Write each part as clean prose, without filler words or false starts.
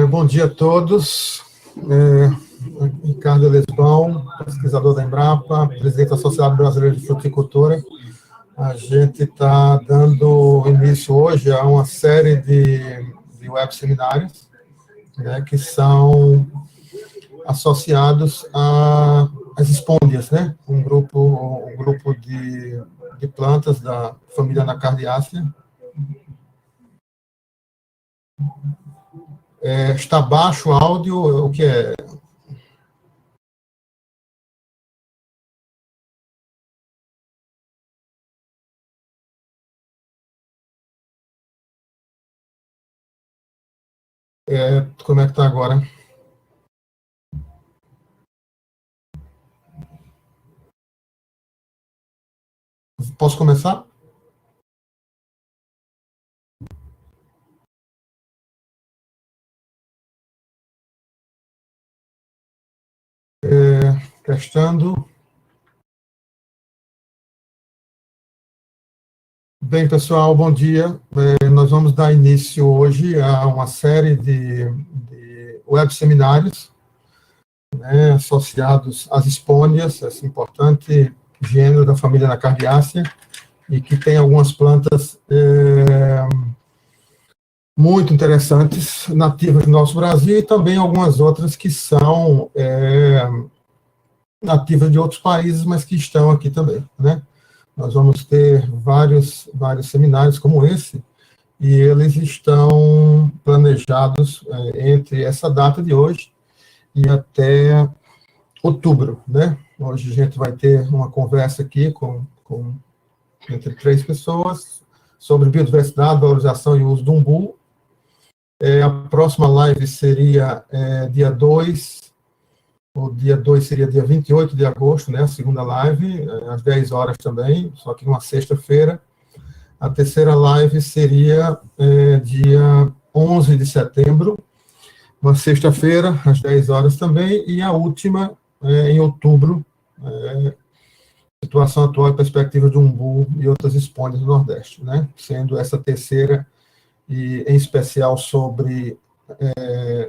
Bom dia a todos. Ricardo Lesbão, pesquisador da Embrapa, presidente da Sociedade Brasileira de Fruticultura. A gente está dando início hoje a uma série de web seminários, né, que são associados às espôndias, né, um grupo de plantas da família Anacardiaceae. Está baixo o áudio, o que é? Como é que está agora? Posso começar? Testando. Bem, pessoal, bom dia. Nós vamos dar início hoje a uma série de web seminários, né, associados às espônias, esse importante gênero da família Anacardiaceae, e que tem algumas plantas muito interessantes, nativas do nosso Brasil, e também algumas outras que são nativas de outros países, mas que estão aqui também, né? Nós vamos ter vários seminários como esse, e eles estão planejados entre essa data de hoje e até outubro, né? Hoje a gente vai ter uma conversa aqui entre 3 pessoas sobre biodiversidade, valorização e uso do umbu. A próxima live seria dia 2, o dia 2 seria dia 28 de agosto, né, a segunda live, às 10 horas também, só que numa sexta-feira. A terceira live seria dia 11 de setembro, uma sexta-feira, às 10 horas também, e a última em outubro, situação atual e perspectiva de umbu e outras espônias do Nordeste, né, sendo essa terceira, e em especial sobre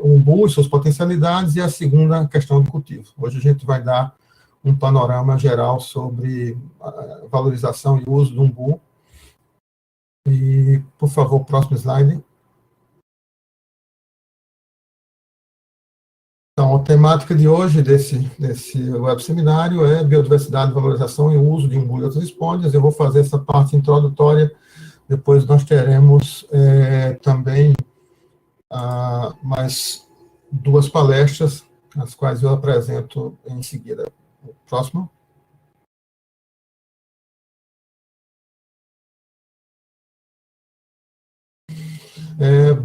o umbu e suas potencialidades, e a segunda, questão do cultivo. Hoje a gente vai dar um panorama geral sobre a valorização e uso do umbu. E, por favor, próximo slide. Então, a temática de hoje desse web seminário é biodiversidade, valorização e uso de umbu e outras espônias. Eu vou fazer essa parte introdutória, depois nós teremos também mais 2 palestras, as quais eu apresento em seguida. Próximo.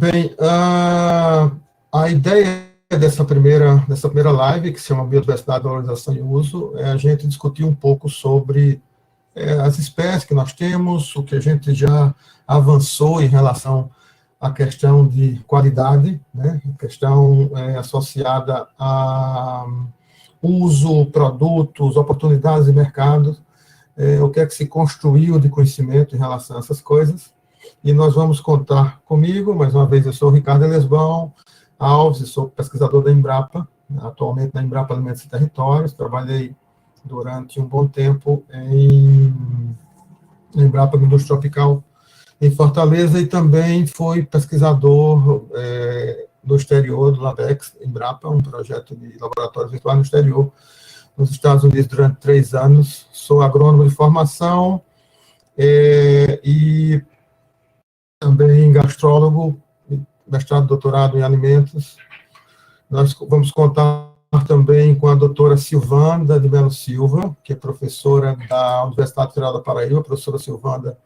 Bem, a ideia dessa primeira live, que se chama Biodiversidade, Valorização e Uso, é a gente discutir um pouco sobre as espécies que nós temos, o que a gente já avançou em relação à questão de qualidade, né, questão associada a uso, produtos, oportunidades de mercado, o que é que se construiu de conhecimento em relação a essas coisas. E nós vamos contar comigo, mais uma vez, eu sou o Ricardo Lesbão Alves, sou pesquisador da Embrapa, atualmente na Embrapa Alimentos e Territórios, trabalhei durante um bom tempo em Embrapa Indústria Tropical em Fortaleza, e também fui pesquisador no exterior do LABEX, Embrapa, um projeto de laboratório virtual no exterior, nos Estados Unidos durante 3 anos. Sou agrônomo de formação e também gastrólogo, mestrado e doutorado em alimentos. Nós vamos contar também com a doutora Silvanda de Melo Silva, que é professora da Universidade Federal da Paraíba. A professora Silvanda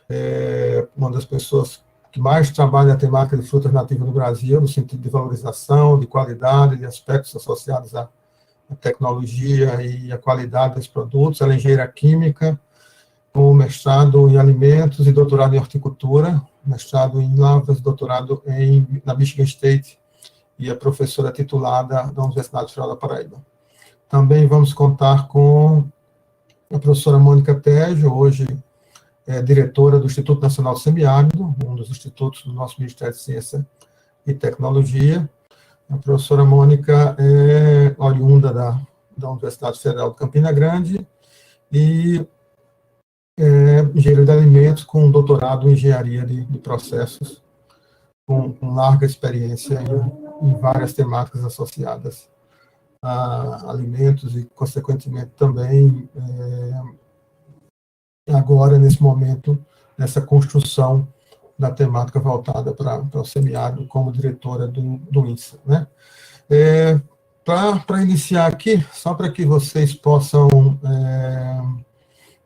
é uma das pessoas que mais trabalha a temática de frutas nativas no Brasil, no sentido de valorização, de qualidade, de aspectos associados à tecnologia e à qualidade dos produtos. Ela é engenheira química, com mestrado em alimentos e doutorado em horticultura, mestrado em lavras, doutorado na Michigan State, e é professora titulada da Universidade Federal da Paraíba. Também vamos contar com a professora Mônica Tejo, hoje diretora do Instituto Nacional Semiárido, um dos institutos do nosso Ministério de Ciência e Tecnologia. A professora Mônica é oriunda da Universidade Federal de Campina Grande e é engenheira de alimentos com doutorado em engenharia de processos, com larga experiência em várias temáticas associadas a alimentos e, consequentemente, também, agora, nesse momento, nessa construção da temática voltada para o semiárido como diretora do INSA, né? Para iniciar aqui, só para que vocês possam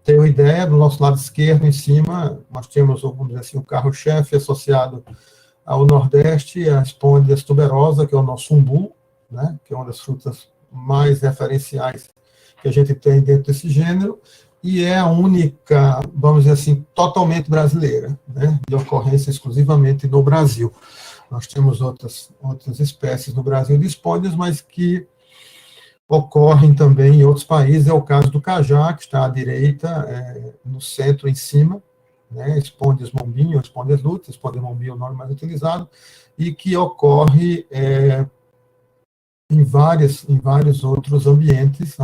ter uma ideia, do nosso lado esquerdo, em cima, nós temos, vamos dizer assim, o carro-chefe associado ao Nordeste, a Spondias tuberosa, que é o nosso umbu, né, que é uma das frutas mais referenciais que a gente tem dentro desse gênero, e é a única, vamos dizer assim, totalmente brasileira, né, de ocorrência exclusivamente no Brasil. Nós temos outras espécies no Brasil de Spondias, mas que ocorrem também em outros países. É o caso do cajá, que está à direita, no centro, em cima, né, Spondias mombinho, Spondias luteus, Spondias mombinho é o nome mais utilizado, e que ocorre em vários outros ambientes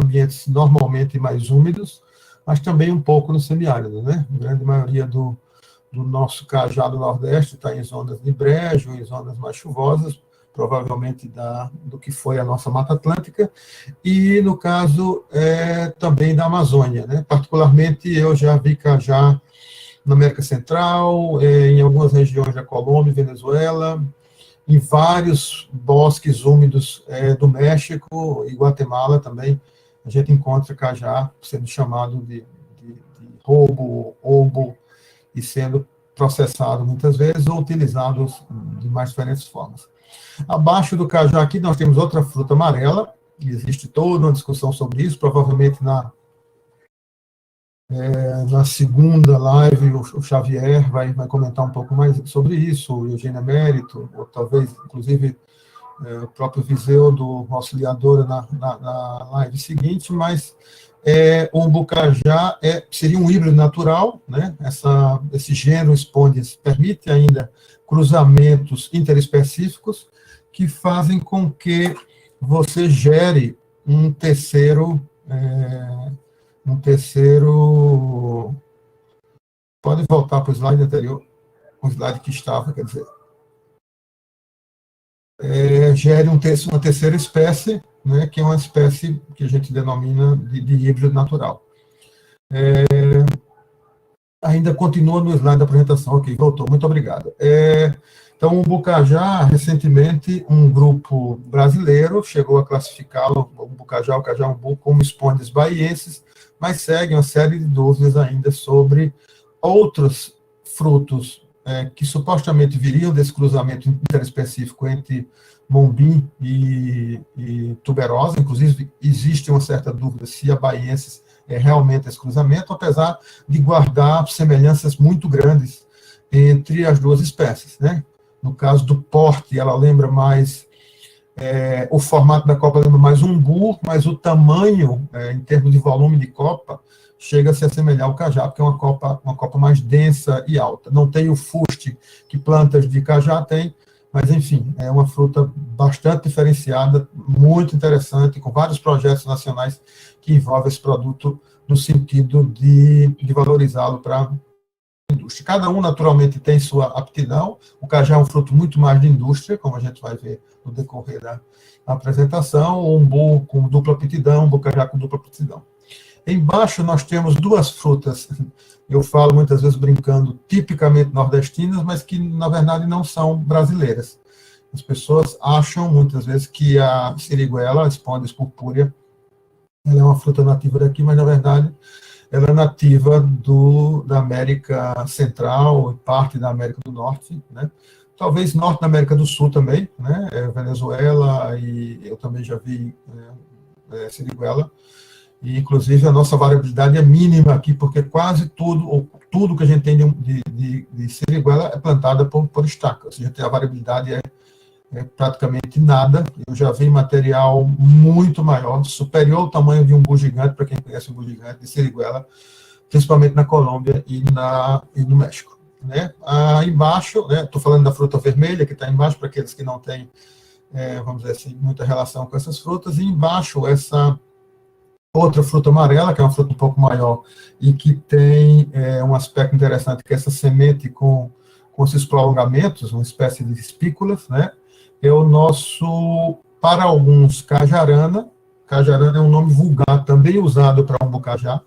normalmente mais úmidos, mas também um pouco no semiárido, né? A grande maioria do nosso cajá do Nordeste está em zonas de brejo, em zonas mais chuvosas, provavelmente do que foi a nossa Mata Atlântica, e, no caso, também da Amazônia, né? Particularmente, eu já vi cajá na América Central, em algumas regiões da Colômbia e Venezuela, em vários bosques úmidos do México e Guatemala também, a gente encontra cajá sendo chamado de robo, obo, e sendo processado muitas vezes ou utilizado de mais diferentes formas. Abaixo do cajá aqui nós temos outra fruta amarela, e existe toda uma discussão sobre isso, provavelmente na segunda live o Xavier vai comentar um pouco mais sobre isso, o Eugênio Emérito, ou talvez, inclusive, o próprio Viseu, do auxiliadora na live seguinte, mas o umbucajá seria um híbrido natural, né? Esse gênero Spondias permite ainda cruzamentos interespecíficos que fazem com que você gere um terceiro. Pode voltar para o slide anterior, o slide que estava, quer dizer. Gere uma terceira espécie, né, que é uma espécie que a gente denomina de híbrido natural. Ainda continua no slide da apresentação, ok, voltou, muito obrigado. Então, o umbucajá, recentemente, um grupo brasileiro chegou a classificá-lo, o cajá-umbu, como Spondias baienses, mas segue uma série de dúvidas ainda sobre outros frutos que supostamente viriam desse cruzamento interespecífico entre mombim e tuberosa. Inclusive, existe uma certa dúvida se a baiensis é realmente esse cruzamento, apesar de guardar semelhanças muito grandes entre as duas espécies, né? No caso do porte, ela lembra mais, o formato da copa lembra mais um umbu, mas o tamanho, em termos de volume de copa, chega a se assemelhar ao cajá, porque é uma copa mais densa e alta. Não tem o fuste que plantas de cajá têm, mas, enfim, é uma fruta bastante diferenciada, muito interessante, com vários projetos nacionais que envolvem esse produto no sentido de valorizá-lo para a indústria. Cada um, naturalmente, tem sua aptidão. O cajá é um fruto muito mais de indústria, como a gente vai ver no decorrer da apresentação, o umbu com dupla aptidão, o umbucajá com dupla aptidão. Embaixo nós temos duas frutas, eu falo muitas vezes brincando, tipicamente nordestinas, mas que, na verdade, não são brasileiras. As pessoas acham, muitas vezes, que a siriguela, a Spondias purpúrea, ela é uma fruta nativa daqui, mas, na verdade, ela é nativa da América Central e parte da América do Norte, né? Talvez norte da América do Sul também, né? Venezuela, e eu também já vi siriguela. E, inclusive, a nossa variabilidade é mínima aqui, porque quase tudo que a gente tem de siriguela é plantada por estaca. Ou seja, a variabilidade é praticamente nada. Eu já vi material muito maior, superior ao tamanho de um umbu gigante, para quem conhece o umbu gigante, de siriguela, principalmente na Colômbia e no México. né? Embaixo, né? Estou falando da fruta vermelha, que está embaixo, para aqueles que não têm, vamos dizer assim, muita relação com essas frutas, e embaixo essa outra fruta amarela, que é uma fruta um pouco maior, e que tem um aspecto interessante, que é essa semente com esses prolongamentos, uma espécie de espículas, né? É o nosso, para alguns, cajarana. Cajarana é um nome vulgar, também usado para um bocajá,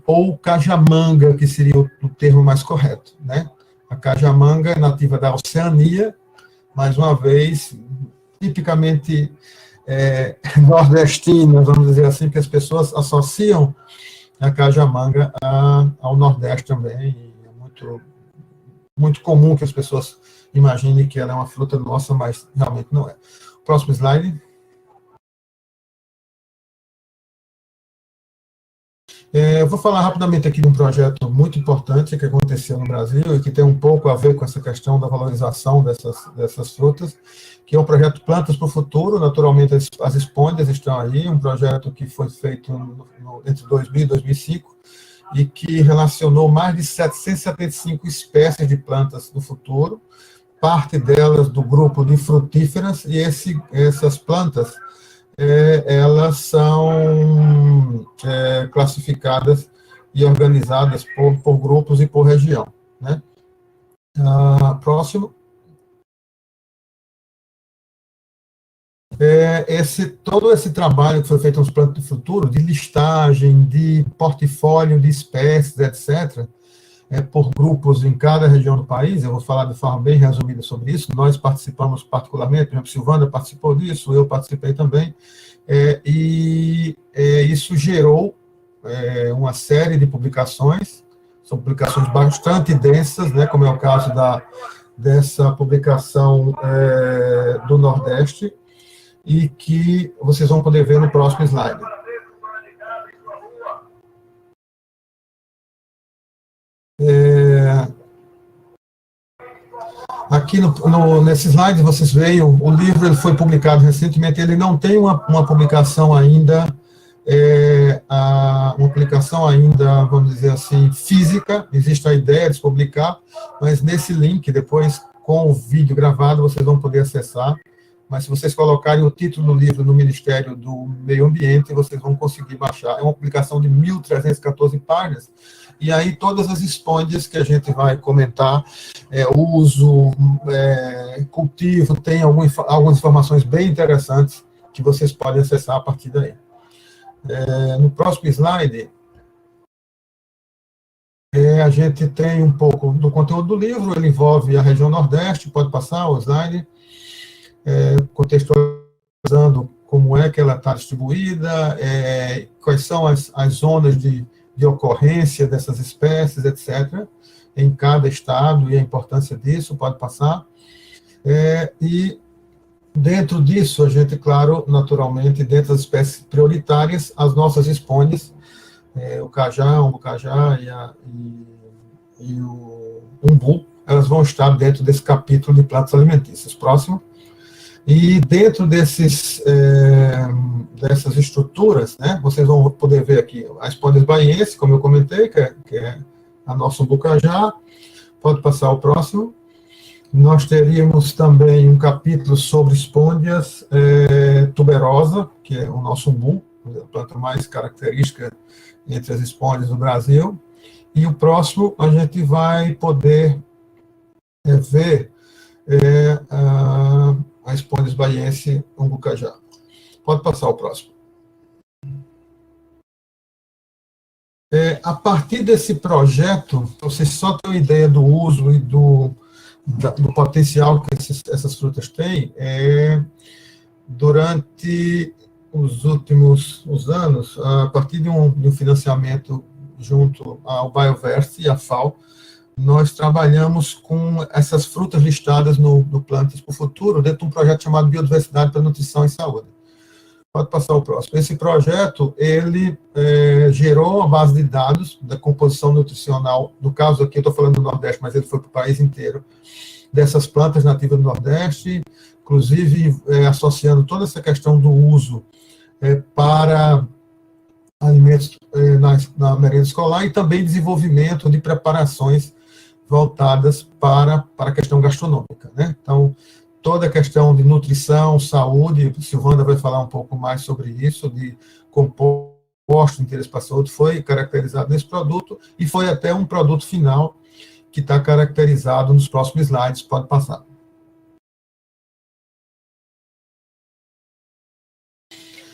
ou cajamanga, que seria o termo mais correto, né? A cajamanga é nativa da Oceania, mais uma vez, tipicamente nordestina, vamos dizer assim, que as pessoas associam a cajamanga ao Nordeste também, e é muito comum que as pessoas imaginem que ela é uma fruta nossa, mas realmente não é. Próximo slide. Eu vou falar rapidamente aqui de um projeto muito importante que aconteceu no Brasil e que tem um pouco a ver com essa questão da valorização dessas frutas, que é o projeto Plantas para o Futuro. Naturalmente, as esponjas estão aí, um projeto que foi feito entre 2000 e 2005 e que relacionou mais de 775 espécies de plantas do futuro, parte delas do grupo de frutíferas, e essas plantas elas são classificadas e organizadas por grupos e por região, né? Próximo. Todo esse trabalho que foi feito nos Plantas do Futuro, de listagem, de portfólio de espécies, etc., por grupos em cada região do país, eu vou falar de forma bem resumida sobre isso, nós participamos particularmente, por exemplo, Silvana participou disso, eu participei também, isso gerou uma série de publicações, são publicações bastante densas, né, como é o caso dessa publicação do Nordeste, e que vocês vão poder ver no próximo slide. Aqui nesse slide vocês veem, o livro ele foi publicado recentemente, ele não tem uma publicação ainda, vamos dizer assim, física, existe a ideia de se publicar, mas nesse link, depois, com o vídeo gravado, vocês vão poder acessar, mas se vocês colocarem o título do livro no Ministério do Meio Ambiente, vocês vão conseguir baixar. É uma publicação de 1.314 páginas, e aí todas as esponjas que a gente vai comentar, uso, cultivo, tem algumas informações bem interessantes que vocês podem acessar a partir daí. No próximo slide, a gente tem um pouco do conteúdo do livro, ele envolve a região Nordeste, pode passar o slide, contextualizando como é que ela está distribuída, quais são as zonas de ocorrência dessas espécies, etc., em cada estado, e a importância disso, pode passar. E dentro disso, a gente, claro, naturalmente, dentro das espécies prioritárias, as nossas esponjas, o cajá, o umbucajá e o umbu, elas vão estar dentro desse capítulo de plantas alimentícias. Próximo. E dentro dessas estruturas, né, vocês vão poder ver aqui a esponjas baiense, como eu comentei, que é a nossa umbucajá. Pode passar o próximo. Nós teríamos também um capítulo sobre esponjas tuberosa, que é o nosso umbu, a planta mais característica entre as esponjas do Brasil. E o próximo, a gente vai poder ver a esponjas baiense umbucajá. Pode passar o próximo. A partir desse projeto, vocês só têm uma ideia do uso e do potencial que essas frutas têm, durante os últimos anos, a partir de um financiamento junto ao Bioverse e à FAO, nós trabalhamos com essas frutas listadas no Plantas para o Futuro, dentro de um projeto chamado Biodiversidade para Nutrição e Saúde. Pode passar o próximo. Esse projeto, ele gerou uma base de dados da composição nutricional, no caso aqui, eu estou falando do Nordeste, mas ele foi para o país inteiro, dessas plantas nativas do Nordeste, inclusive associando toda essa questão do uso para alimentos na merenda escolar, e também desenvolvimento de preparações voltadas para a questão gastronômica, né? Então, toda a questão de nutrição, saúde, Silvana vai falar um pouco mais sobre isso, de composto de interesse para a saúde, foi caracterizado nesse produto e foi até um produto final que está caracterizado nos próximos slides, pode passar.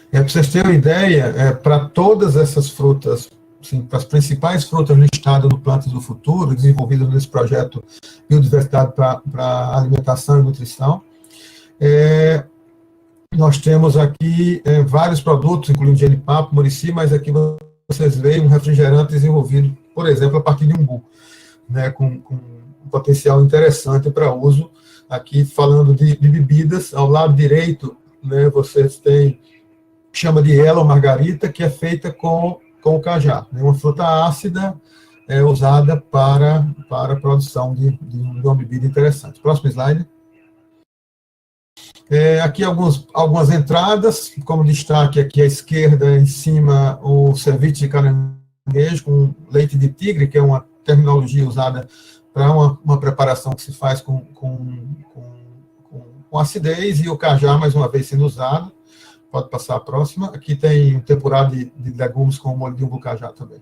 Para vocês terem uma ideia, para todas essas frutas, assim, para as principais frutas listadas no Plantas do Futuro, desenvolvidas nesse projeto Biodiversidade para Alimentação e Nutrição, nós temos aqui vários produtos, incluindo genipapo, murici, mas aqui vocês veem um refrigerante desenvolvido, por exemplo, a partir de umbu, né, com um potencial interessante para uso. Aqui, falando de bebidas, ao lado direito, né, vocês têm, chama de Yellow Margarita, que é feita com o cajá, né, uma fruta ácida usada para a produção de uma bebida interessante. Próximo slide. Aqui algumas entradas, como destaque aqui à esquerda, em cima, o ceviche de caranguejo com leite de tigre, que é uma terminologia usada para uma preparação que se faz com acidez, e o cajá, mais uma vez, sendo usado. Pode passar a próxima. Aqui tem um tempurado de legumes com molho de umbu cajá também.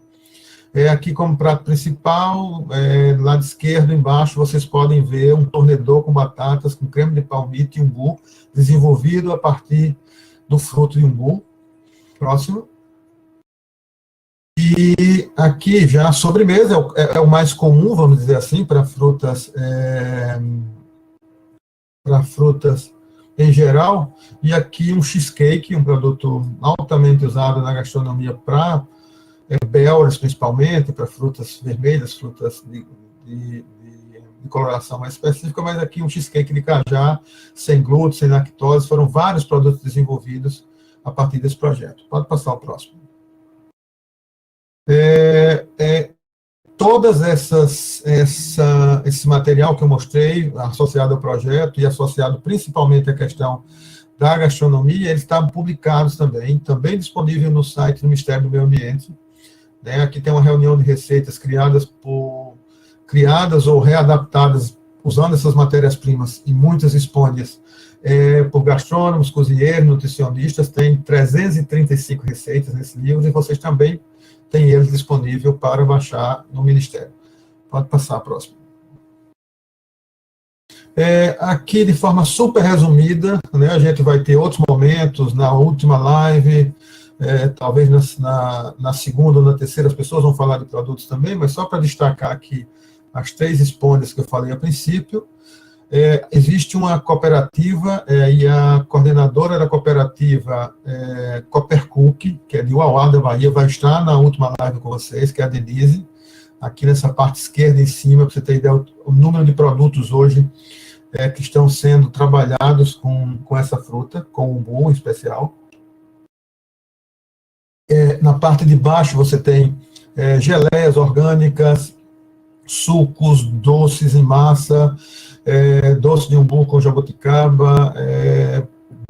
Aqui como prato principal, do lado esquerdo, embaixo, vocês podem ver um tornedor com batatas, com creme de palmito e umbu, desenvolvido a partir do fruto de umbu. Próximo. E aqui já a sobremesa é o mais comum, vamos dizer assim, para frutas em geral. E aqui um cheesecake, um produto altamente usado na gastronomia para belras, principalmente, para frutas vermelhas, frutas de coloração mais específica, mas aqui um cheesecake de cajá, sem glúten, sem lactose, foram vários produtos desenvolvidos a partir desse projeto. Pode passar o próximo. Todas esse material que eu mostrei, associado ao projeto e associado principalmente à questão da gastronomia, eles estavam publicados também disponível no site do Ministério do Meio Ambiente. Aqui tem uma reunião de receitas criadas ou readaptadas usando essas matérias-primas e muitas disponíveis por gastrônomos, cozinheiros, nutricionistas. Tem 335 receitas nesse livro e vocês também têm eles disponível para baixar no Ministério. Pode passar a próxima. Aqui, de forma super resumida, né, a gente vai ter outros momentos na última live. Talvez na segunda ou na terceira as pessoas vão falar de produtos também, mas só para destacar aqui as 3 esponjas que eu falei a princípio. Existe uma cooperativa e a coordenadora da cooperativa Coopercook, que é de Uauá, da Bahia, vai estar na última live com vocês, que é a Denise, aqui nessa parte esquerda em cima, para você ter ideia, o número de produtos hoje que estão sendo trabalhados com essa fruta, com o umbu em especial. Na parte de baixo você tem geleias orgânicas, sucos, doces em massa, doce de umbu com jabuticaba,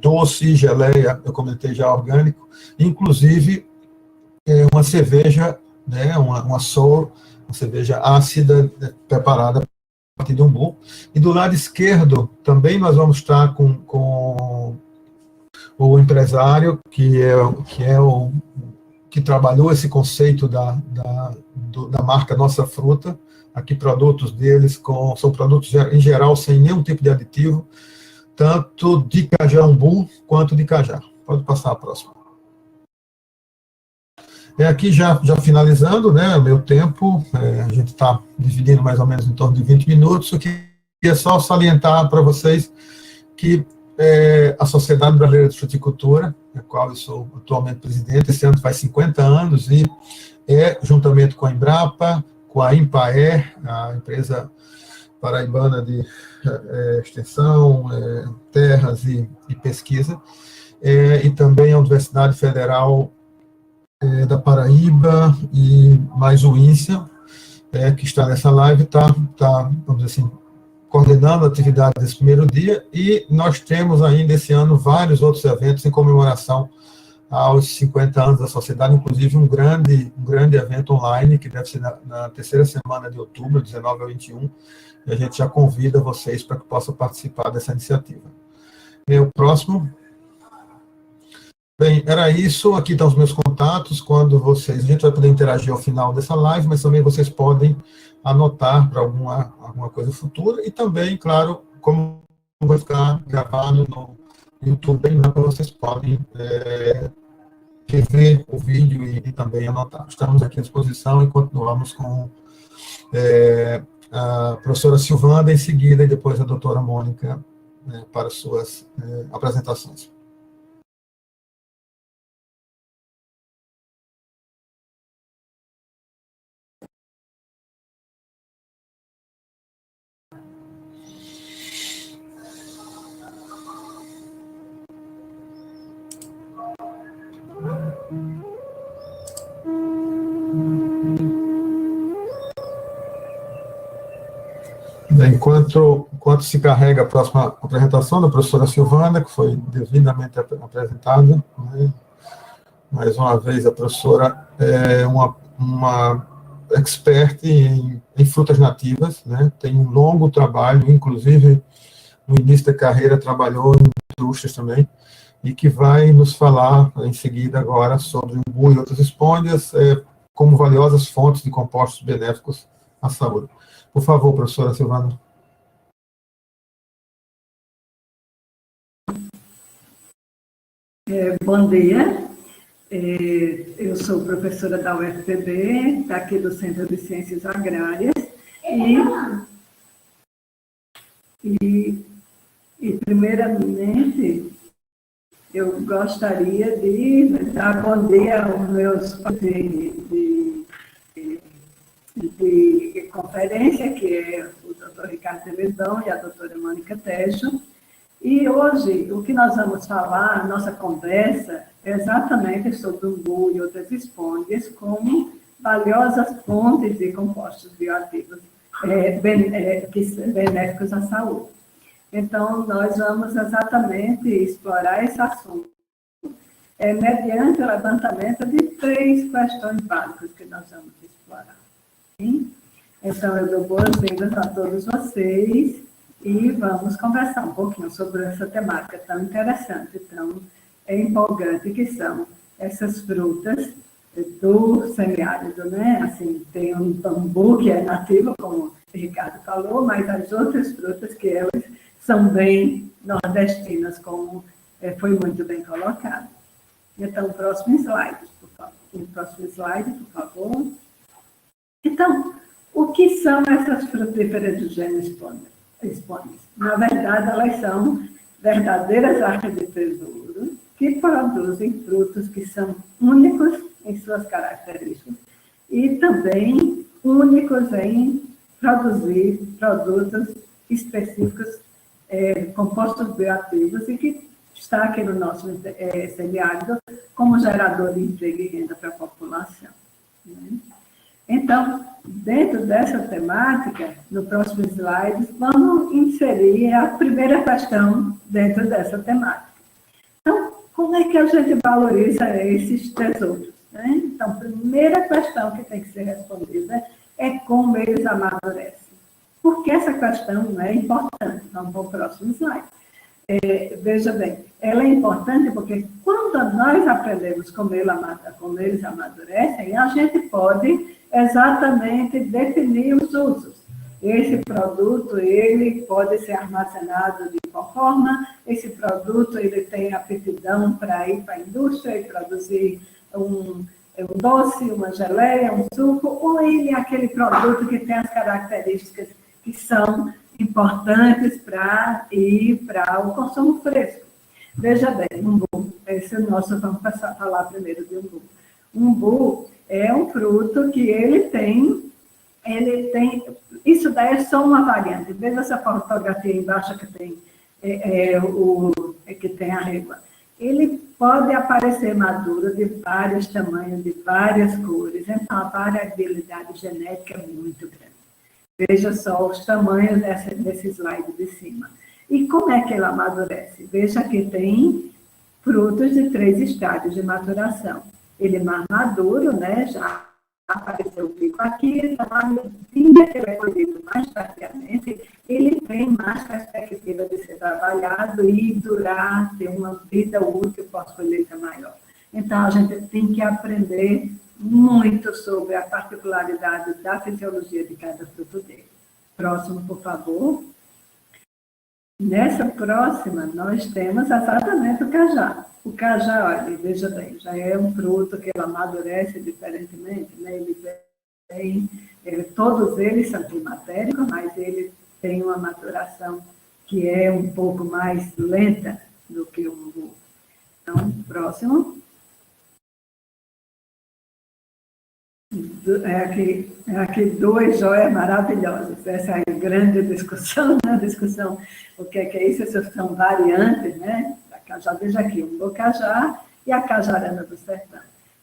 doce e geleia, eu comentei já, orgânico, inclusive uma cerveja, né, uma sour, uma cerveja ácida, preparada a partir de umbu. E do lado esquerdo também nós vamos estar com o empresário, que trabalhou esse conceito da marca Nossa Fruta. Aqui produtos deles são produtos, em geral, sem nenhum tipo de aditivo, tanto de cajá umbu quanto de cajá. Pode passar a próxima. Aqui já finalizando, né, o meu tempo, a gente está dividindo mais ou menos em torno de 20 minutos. Eu queria só salientar para vocês que a Sociedade Brasileira de Fruticultura, da qual eu sou atualmente presidente, esse ano faz 50 anos, e juntamente com a Embrapa, com a Impaer, a empresa paraibana de extensão, terras e pesquisa, e também a Universidade Federal da Paraíba, e mais o INSEA, que está nessa live, está, vamos dizer assim, coordenando a atividade desse primeiro dia, e nós temos ainda esse ano vários outros eventos em comemoração aos 50 anos da sociedade, inclusive um grande evento online, que deve ser na terceira semana de outubro, 19 a 21, e a gente já convida vocês para que possam participar dessa iniciativa. E o próximo. Bem, era isso, aqui estão os meus contatos, a gente vai poder interagir ao final dessa live, mas também vocês podem anotar para alguma coisa futura, e também, claro, como vai ficar gravado no YouTube, vocês podem rever o vídeo e também anotar. Estamos aqui à disposição e continuamos com a professora Silvana em seguida, e depois a doutora Mônica, para suas apresentações. Enquanto se carrega a próxima apresentação da professora Silvana, que foi devidamente apresentada, né? Mais uma vez, a professora é uma expert em frutas nativas, né? Tem um longo trabalho, inclusive no início da carreira trabalhou em indústrias também, e que vai nos falar em seguida agora sobre o umbu e outras esponjas como valiosas fontes de compostos benéficos à saúde. Por favor, professora Silvana. Bom dia, eu sou professora da UFPB, aqui do Centro de Ciências Agrárias, e primeiramente eu gostaria de dar bom dia aos meus de conferência, que é o doutor Ricardo Teledão e a doutora Mônica Tejo. E hoje, o que nós vamos falar, a nossa conversa, é exatamente sobre o umbu e outras esponjas como valiosas fontes de compostos bioativos benéficos à saúde. Então, nós vamos exatamente explorar esse assunto mediante o levantamento de 3 questões básicas que nós vamos explorar. Sim? Então, eu dou boas-vindas a todos vocês e vamos conversar um pouquinho sobre essa temática tão interessante, tão empolgante, que são essas frutas do semiárido, né? Assim, tem um bambu que é nativo, como o Ricardo falou, mas as outras frutas que elas são bem nordestinas, como foi muito bem colocado. Então, o próximo slide, por favor. O próximo slide, por favor. Então, o que são essas frutíferas do gênero esponjas? Na verdade, elas são verdadeiras arcas de tesouro que produzem frutos que são únicos em suas características e também únicos em produzir produtos específicos, compostos bioativos, e que está aqui no nosso semiárido como gerador de emprego e renda para a população. Né? Então, dentro dessa temática, no próximo slide, vamos inserir a primeira questão dentro dessa temática. Então, como é que a gente valoriza esses tesouros? Né? Então, a primeira questão que tem que ser respondida é como eles amadurecem. Por que essa questão é importante? Vamos para o próximo slide. Veja bem, ela é importante porque quando nós aprendemos como eles amadurecem, a gente pode exatamente definir os usos. Esse produto, ele pode ser armazenado de qual forma, esse produto, ele tem aptidão para ir para a indústria e produzir um doce, uma geleia, um suco, ou ele é aquele produto que tem as características que são importantes para ir para o consumo fresco. Veja bem, umbu, esse nosso, vamos falar primeiro de umbu. Umbu é um fruto que ele tem, isso daí é só uma variante. Veja essa fotografia embaixo que tem, que tem a régua. Ele pode aparecer maduro de vários tamanhos, de várias cores, então a variabilidade genética é muito grande. Veja só os tamanhos desse slide de cima. E como é que ele amadurece? Veja que tem frutos de 3 estágios de maturação. Ele mais maduro, né, já apareceu o pico aqui, então, à medida que ele é colhido mais tardiamente, ele tem mais perspectiva de ser trabalhado e durar, ter uma vida útil pós-colheita maior. Então, a gente tem que aprender muito sobre a particularidade da fisiologia de cada fruto dele. Próximo, por favor. Nessa próxima, nós temos exatamente o cajá. O cajá, olha, veja bem, já é um fruto que ele amadurece diferentemente, né? Todos eles são climatéricos, mas ele tem uma maturação que é um pouco mais lenta do que o umbu. Então, próximo. Aqui 2 joias maravilhosas. Essa é a grande discussão, né? Discussão, o que é isso? Essas são variantes, né? Da cajá, veja aqui, o bocajá e a cajarana do sertão.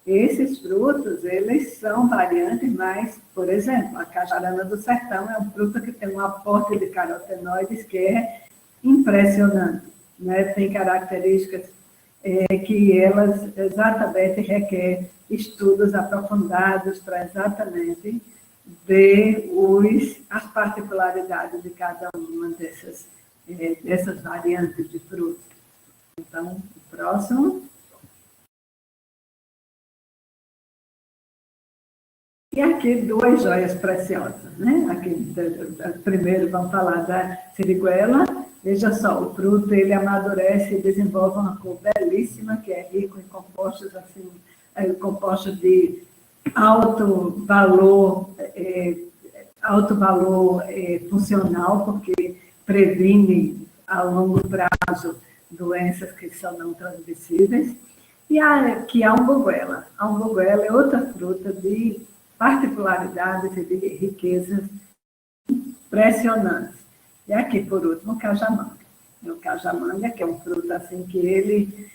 Esses frutos, eles são variantes, mas, por exemplo, a cajarana do sertão é um fruto que tem um aporte de carotenoides que é impressionante, né? Tem características que elas exatamente requerem estudos aprofundados para exatamente ver as particularidades de cada uma dessas variantes de frutos. Então, o próximo. E aqui 2 joias preciosas, né? Aqui, primeiro vamos falar da siriguela. Veja só, o fruto ele amadurece e desenvolve uma cor belíssima, que é rico em compostos assim, compostos de alto valor funcional, porque previne a longo prazo doenças que são não transmissíveis. E aqui a umbuguela. A umbuguela é outra fruta de particularidades e de riquezas impressionantes. E aqui, por último, o cajamanga. O cajamanga, que é um fruto assim que ele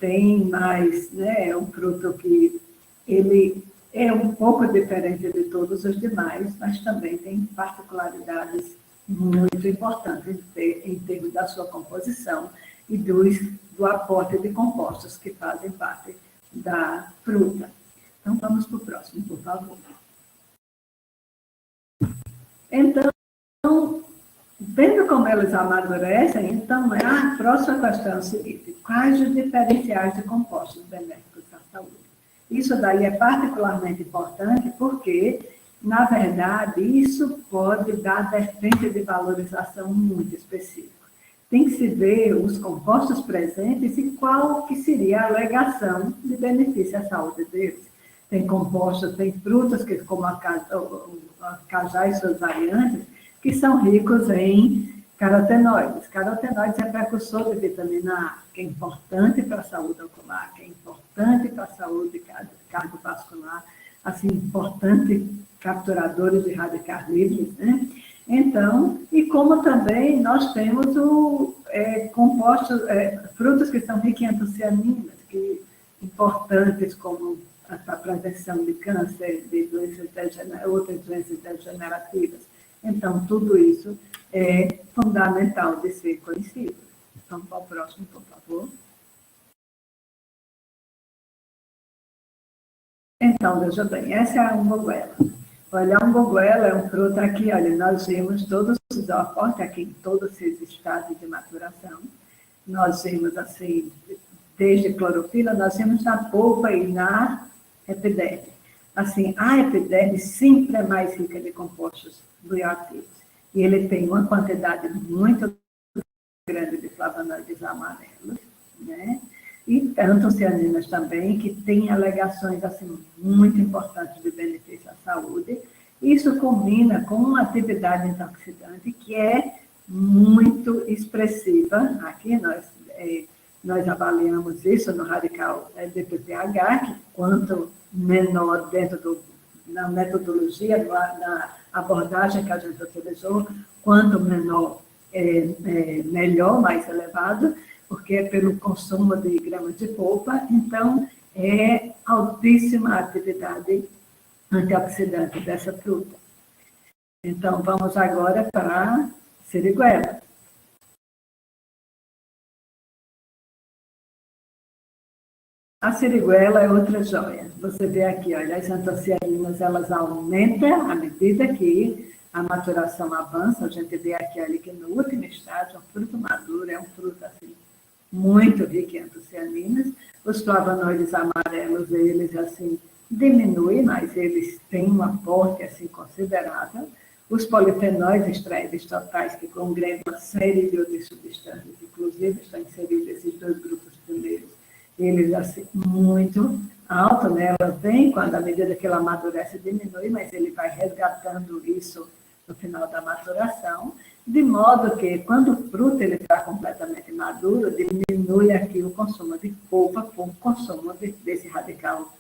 tem mais, né, é um fruto que ele é um pouco diferente de todos os demais, mas também tem particularidades muito importantes em termos da sua composição e do aporte de compostos que fazem parte da fruta. Então, vamos para o próximo, por favor. Então, vendo como eles amadurecem, então, a próxima questão é o seguinte: quais os diferenciais de compostos benéficos à saúde? Isso daí é particularmente importante porque, na verdade, isso pode dar vertente de valorização muito específica. Tem que se ver os compostos presentes e qual que seria a alegação de benefício à saúde deles. Tem compostos, tem frutas, como a cajá e suas variantes, que são ricos em carotenoides. Carotenoides é precursor de vitamina A, que é importante para a saúde ocular, que é importante para a saúde cardiovascular, assim, importante capturadores de radicais livres, né? Então, e como também nós temos compostos, frutas que são ricos em antocianinas, que importantes como para a prevenção de câncer, de outras doenças degenerativas. Então, tudo isso é fundamental de ser conhecido. Vamos para o próximo, por favor. Então, veja bem, essa é a umbuguela. Olha, a umbuguela é um fruto aqui, olha, nós vimos todos os aportes aqui em todos esses estágios de maturação. Nós vimos, assim, desde clorofila, nós vimos na polpa e na epiderme. Assim, a epiderme sempre é mais rica de compostos bioativos. E ele tem uma quantidade muito grande de flavonoides amarelos, né? E antocianinas também, que têm alegações assim, muito importantes de benefício à saúde. Isso combina com uma atividade antioxidante que é muito expressiva. Aqui nós avaliamos isso no radical DPPH, que quanto menor na metodologia, na abordagem que a gente utilizou, quanto menor, melhor, mais elevado, porque é pelo consumo de gramas de polpa, então é altíssima a atividade antioxidante dessa fruta. Então, vamos agora para a siriguela. A siriguela é outra joia. Você vê aqui, olha, as antocianinas, elas aumentam à medida que a maturação avança. A gente vê aqui, olha, que no último estágio, um fruto maduro é um fruto, assim, muito rico em antocianinas. Os flavonoides amarelos, eles, assim, diminuem, mas eles têm um aporte, assim, considerável. Os polifenóis extraíveis totais, que congregam uma série de outras substâncias, inclusive estão inseridos esses dois grupos primeiros, eles, assim, muito alto, né? Ela vem, quando, à medida que ela amadurece, diminui, mas ele vai resgatando isso no final da maturação, de modo que, quando o fruto está completamente maduro, diminui aqui o consumo de polpa por consumo desse radical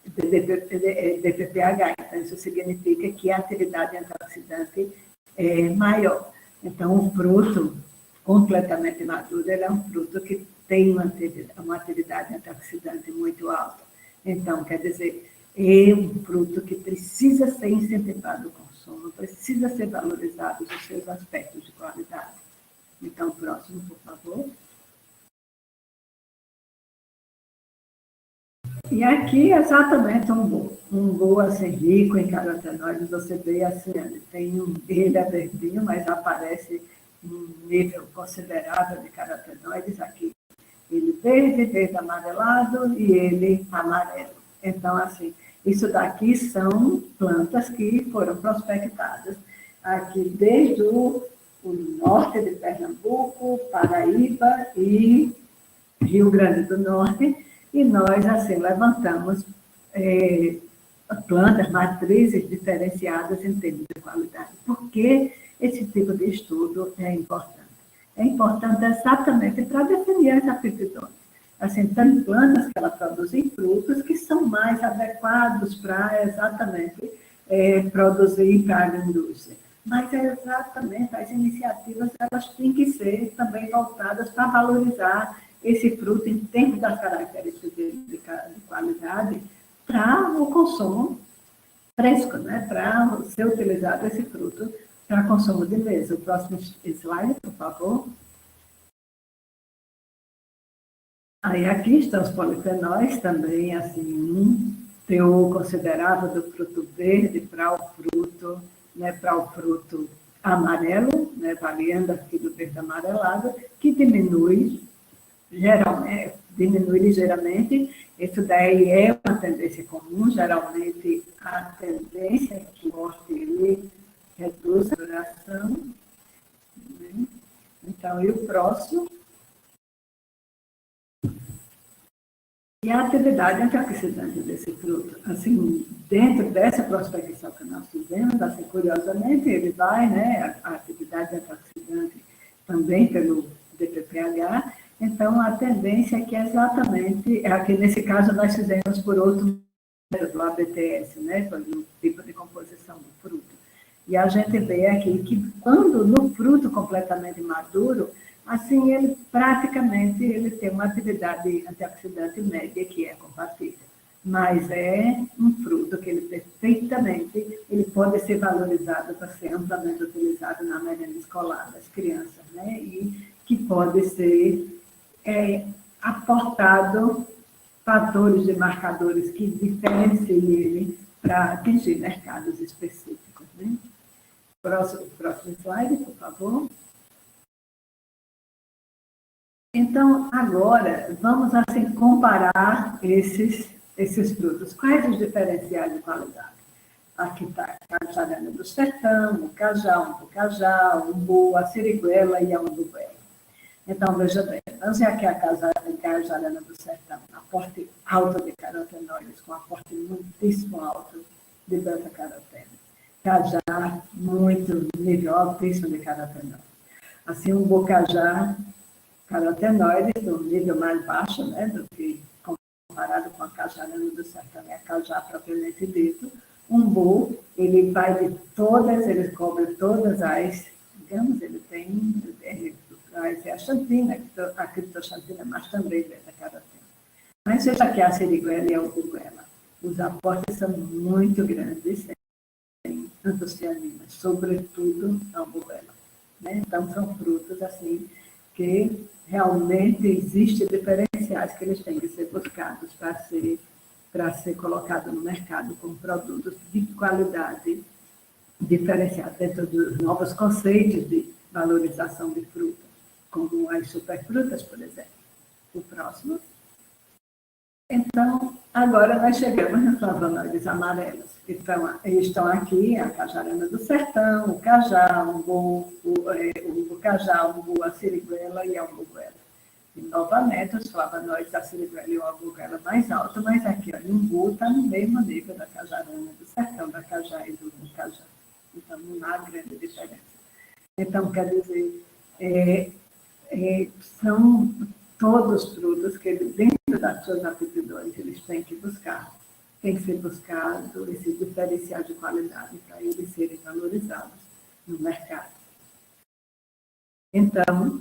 DPPH. Então, isso significa que a atividade antioxidante é maior. Então, um fruto completamente maduro, ele é um fruto que tem uma atividade antioxidante muito alta. Então, quer dizer, é um fruto que precisa ser incentivado o consumo, precisa ser valorizado os seus aspectos de qualidade. Então, próximo, por favor. E aqui, exatamente, um bolo assim, rico em carotenoides. Você vê assim, ele é verdinho, mas aparece um nível considerável de carotenoides aqui. Ele verde amarelado e ele amarelo. Então, assim, isso daqui são plantas que foram prospectadas aqui desde o norte de Pernambuco, Paraíba e Rio Grande do Norte, e nós, assim, levantamos plantas, matrizes diferenciadas em termos de qualidade. Por que esse tipo de estudo é importante? É importante exatamente para definir as aptidões. Assim, tem plantas que elas produzem frutos que são mais adequados para exatamente produzir para a indústria. Mas exatamente as iniciativas, elas têm que ser também voltadas para valorizar esse fruto em termos das características de qualidade para o consumo fresco, né? Para ser utilizado esse fruto para consumo de mesa. O próximo slide, por favor. Aí aqui estão os polifenóis também, assim, um teor considerável do fruto verde para o fruto amarelo, né, variando aqui do verde amarelado, que diminui ligeiramente. Isso daí é uma tendência comum, geralmente a tendência é que o corte ele reduz a duração. Né? Então, e o próximo? E a atividade antioxidante desse fruto, assim, dentro dessa prospecção que nós fizemos, assim, curiosamente, ele vai, né, a atividade antioxidante também pelo DPPH. Então, a tendência é que exatamente, aqui nesse caso nós fizemos por outro método, ABTS, né, pelo tipo de composição do fruto. E a gente vê aqui que quando no fruto completamente maduro, assim, ele praticamente tem uma atividade antioxidante média que é compatível. Mas é um fruto que ele perfeitamente ele pode ser valorizado para ser amplamente utilizado na merenda escolar das crianças, né? E que pode ser aportado fatores de marcadores que diferenciem ele para atingir mercados específicos, né? Próximo slide, por favor. Então, agora, vamos assim comparar esses frutos. Quais os diferenciais de qualidade? Aqui está a cajarana do sertão, o cajá, o umbu, a siriguela e a umbuguela. Então, veja bem, vamos ver aqui a cajarana do sertão, aporte alto de carotenoides, com aporte muitíssimo alto de beta-caroteno. Cajá, muito nível altíssimo de carotenoides. Assim, um bocajá, carotenoides, do nível mais baixo, né, do que comparado com a cajarana do sertão e a cajá propriamente dito. Umbu, ele vai de todas, ele cobre todas as, digamos, ele tem a xantina, a criptoxantina, mas também beta-caroteno. Mas veja que a siriguela e a umbuguela, os aportes são muito grandes em antocianinas, sobretudo a umbuguela. Né? Então, são frutos, assim, que realmente existem diferenciais que eles têm que ser buscados para ser colocado no mercado como produtos de qualidade diferenciada dentro dos novos conceitos de valorização de fruta, como as superfrutas, por exemplo. O próximo. Então, agora nós chegamos nas flavonoides amarelos. Então, estão aqui a cajarana do sertão, o cajá, o umbu, a siriguela e a umbuguela. E, novamente, os flavonoides, a siriguela e a umbuguela mais alto, mas aqui o umbu está no mesmo nível da cajarana do sertão, da cajá e do cajá. Então, não há grande diferença. Então, quer dizer, são todos frutos que, dentro das suas aptidões, eles têm que buscar. Tem que ser buscado esse diferencial de qualidade para eles serem valorizados no mercado. Então,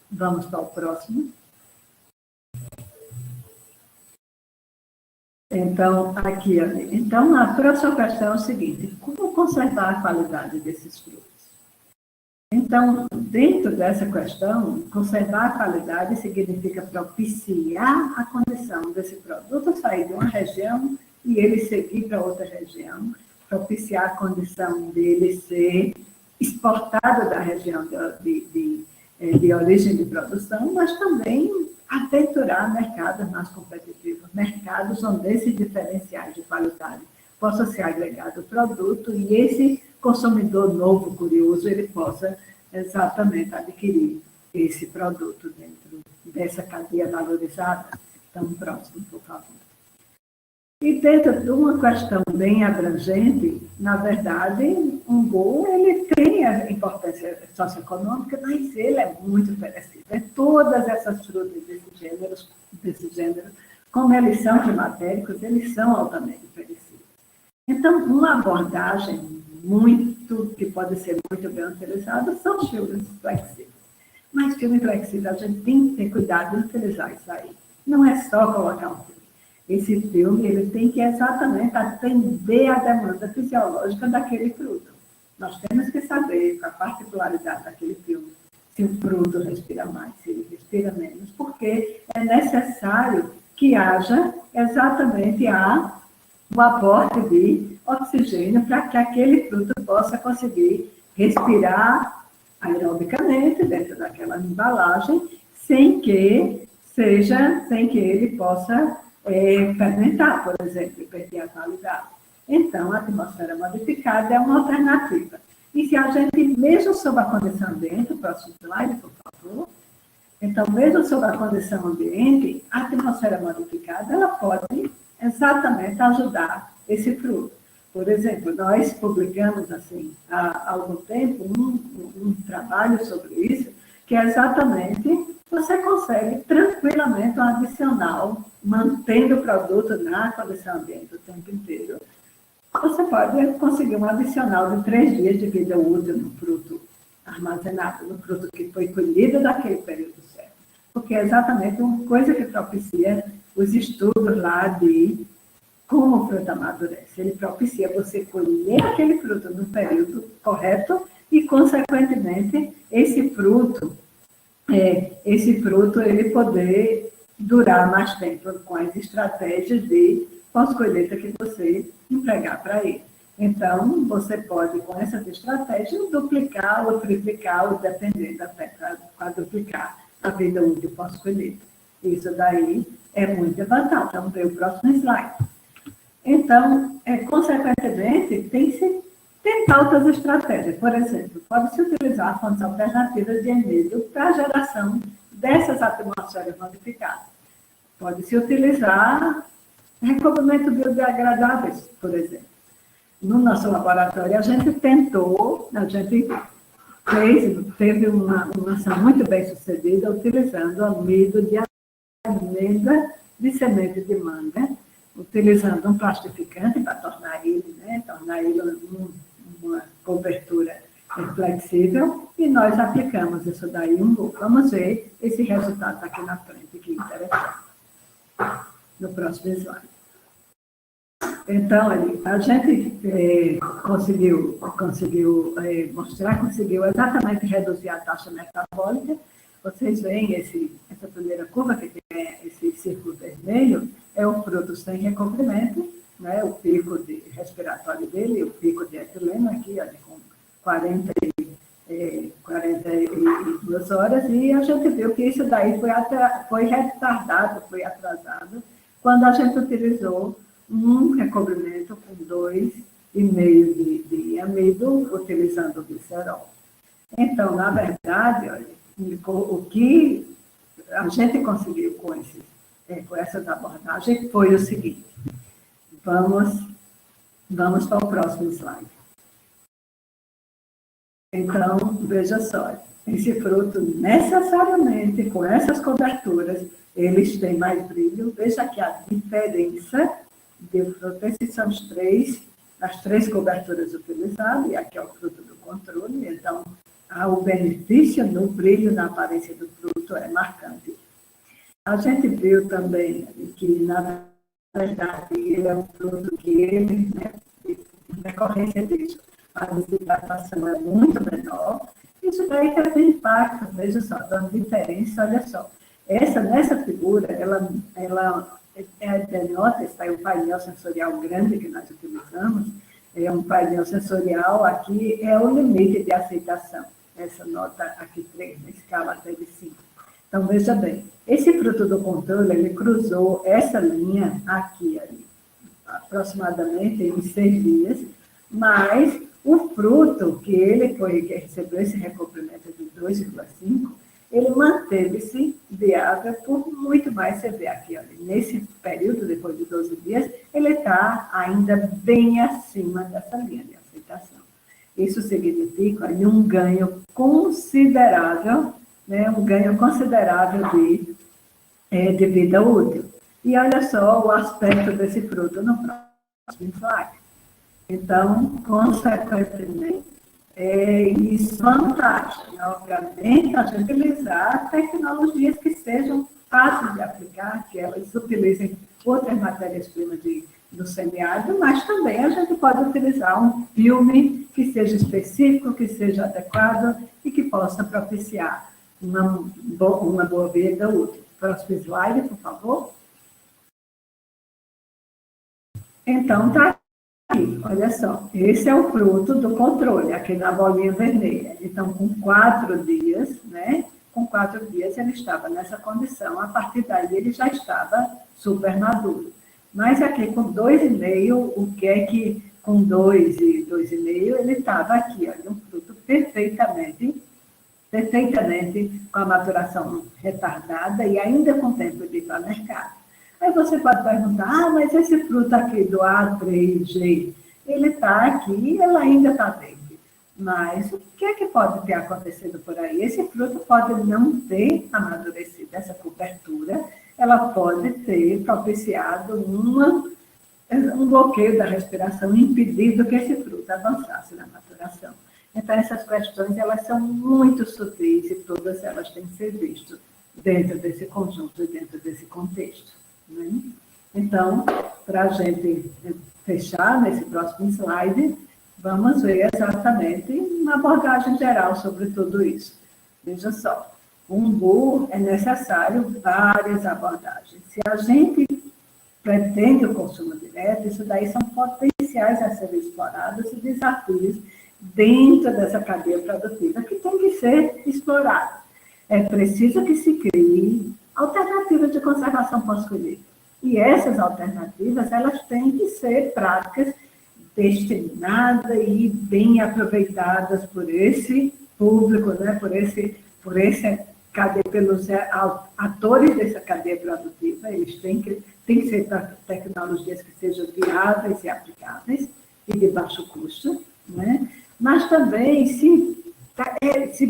vamos para o próximo. Então, aqui, então, a próxima questão é o seguinte: como conservar a qualidade desses frutos? Então, dentro dessa questão, conservar a qualidade significa propiciar a condição desse produto sair de uma região e ele seguir para outra região, propiciar a condição dele ser exportado da região de origem de produção, mas também aventurar mercados mais competitivos, mercados onde esses diferenciais de qualidade possam ser agregados ao produto e esse consumidor novo, curioso, ele possa exatamente adquirir esse produto dentro dessa cadeia valorizada. Então, próximo, por favor. E dentro de uma questão bem abrangente, na verdade, o umbu, ele tem a importância socioeconômica, mas ele é muito perecível. Todas essas frutas desse gênero, como eles são climatéricos, eles são altamente perecíveis. Então, uma abordagem que pode ser muito bem utilizada são os filmes flexíveis. Mas filme flexível, a gente tem que ter cuidado de utilizar isso aí. Não é só colocar um filme. Esse filme ele tem que exatamente atender à demanda fisiológica daquele fruto. Nós temos que saber a particularidade daquele filme, se o fruto respira mais, se ele respira menos, porque é necessário que haja exatamente o aporte de oxigênio para que aquele fruto possa conseguir respirar aerobicamente dentro daquela embalagem, sem que ele possa fermentar, por exemplo, e perder a qualidade. Então, a atmosfera modificada é uma alternativa. E se a gente, mesmo sob a condição ambiente, o próximo slide, por favor, então, mesmo sob a condição ambiente, a atmosfera modificada, ela pode exatamente ajudar esse fruto. Por exemplo, nós publicamos, assim, há algum tempo, um trabalho sobre isso, que é exatamente, você consegue tranquilamente um adicional, mantendo o produto na condição ambiente o tempo inteiro. Você pode conseguir um adicional de 3 dias de vida útil no fruto armazenado, no fruto que foi colhido daquele período certo. Porque é exatamente uma coisa que propicia os estudos lá de como o fruto amadurece. Ele propicia você colher aquele fruto no período correto e, consequentemente, esse fruto ele poder durar mais tempo com as estratégias de pós-colheita que você empregar para ele. Então, você pode, com essas estratégias, duplicar ou triplicar, ou dependendo, até quadruplicar a vida útil pós-colheita. Isso daí é muita vantagem. Então, vê o próximo slide. Então, consequentemente, tem que se tentar outras estratégias. Por exemplo, pode-se utilizar fontes alternativas de emissão para a geração dessas atmosferas modificadas. Pode-se utilizar recombimento biodegradáveis, por exemplo. No nosso laboratório, a gente teve uma ação muito bem sucedida utilizando amido de amêndoa de semente de manga, utilizando um plastificante para tornar ele uma cobertura flexível, e nós aplicamos isso daí vamos ver esse resultado aqui na frente, que interessante. No próximo slide. Então, a gente conseguiu exatamente reduzir a taxa metabólica Vocês veem essa primeira curva, que tem esse círculo vermelho, é o fruto sem recobrimento, né? O pico respiratório dele, o pico de etileno aqui, ó, com 42 horas, e a gente viu que isso daí foi retardado, foi atrasado, quando a gente utilizou um recobrimento com 2,5 de amido, utilizando o glicerol. Então, na verdade, olha, o que a gente conseguiu com essas abordagens foi o seguinte. Vamos para o próximo slide. Então, veja só, esse fruto, necessariamente, com essas coberturas, eles têm mais brilho. Veja aqui a diferença do fruto. Esses são as três coberturas utilizadas, e aqui é o fruto do controle. Então, o benefício no brilho, na aparência do fruto, é marcante. A gente viu também que, na verdade, ele é um fruto que ele, né, em decorrência disso, a desidratação é muito menor. Isso daí teve impacto, veja só, dando diferença, olha só. Nessa figura, ela denota, está aí um painel sensorial grande que nós utilizamos, é um painel sensorial, aqui é o limite de aceitação. Essa nota aqui 3, na escala até de 5. Então, veja bem, esse fruto do controle, ele cruzou essa linha aqui, ali, aproximadamente em 6 dias, mas o fruto que recebeu esse recobrimento de 2,5, ele manteve-se viável por muito mais. Você vê aqui, olha, nesse período, depois de 12 dias, ele está ainda bem acima dessa linha de aceitação. Isso significa um ganho considerável, né, um ganho considerável de vida útil. E olha só o aspecto desse fruto no próximo slide. Então, consequentemente, isso é vantagem. Obviamente, a gente utilizar tecnologias que sejam fáceis de aplicar, que elas utilizem outras matérias-primas do semiárido, mas também a gente pode utilizar um filme que seja específico, que seja adequado e que possa propiciar uma boa vida útil. Próximo slide, por favor. Então, está aqui, olha só, esse é o fruto do controle, aqui na bolinha vermelha. Então, com 4 dias, né? Com 4 dias ele estava nessa condição, a partir daí ele já estava super maduro. Mas aqui com 2,5, o que é que com 2 e 2,5, ele estava aqui, olha, um fruto perfeitamente com a maturação retardada e ainda com tempo de ir para o mercado. Aí você pode perguntar, mas esse fruto aqui do A3G, ele está aqui e ele ainda está verde. Mas o que é que pode ter acontecido por aí? Esse fruto pode não ter amadurecido, essa cobertura, ela pode ter propiciado um bloqueio da respiração, impedindo que esse fruto avançasse na maturação. Então, essas questões, elas são muito sutis e todas elas têm que ser vistas dentro desse conjunto e dentro desse contexto. Né? Então, para a gente fechar nesse próximo slide, vamos ver exatamente uma abordagem geral sobre tudo isso. Veja só, umbu é necessário várias abordagens. Se a gente pretende o consumo direto, isso daí são potenciais a serem explorados e desafios dentro dessa cadeia produtiva que tem que ser explorado. É preciso que se crie alternativas de conservação pós-colheita. E essas alternativas, elas têm que ser práticas destinadas e bem aproveitadas por esse público, né? Pelos atores dessa cadeia produtiva. Eles têm que ser tecnologias que sejam viáveis e aplicáveis e de baixo custo, né? Mas também, se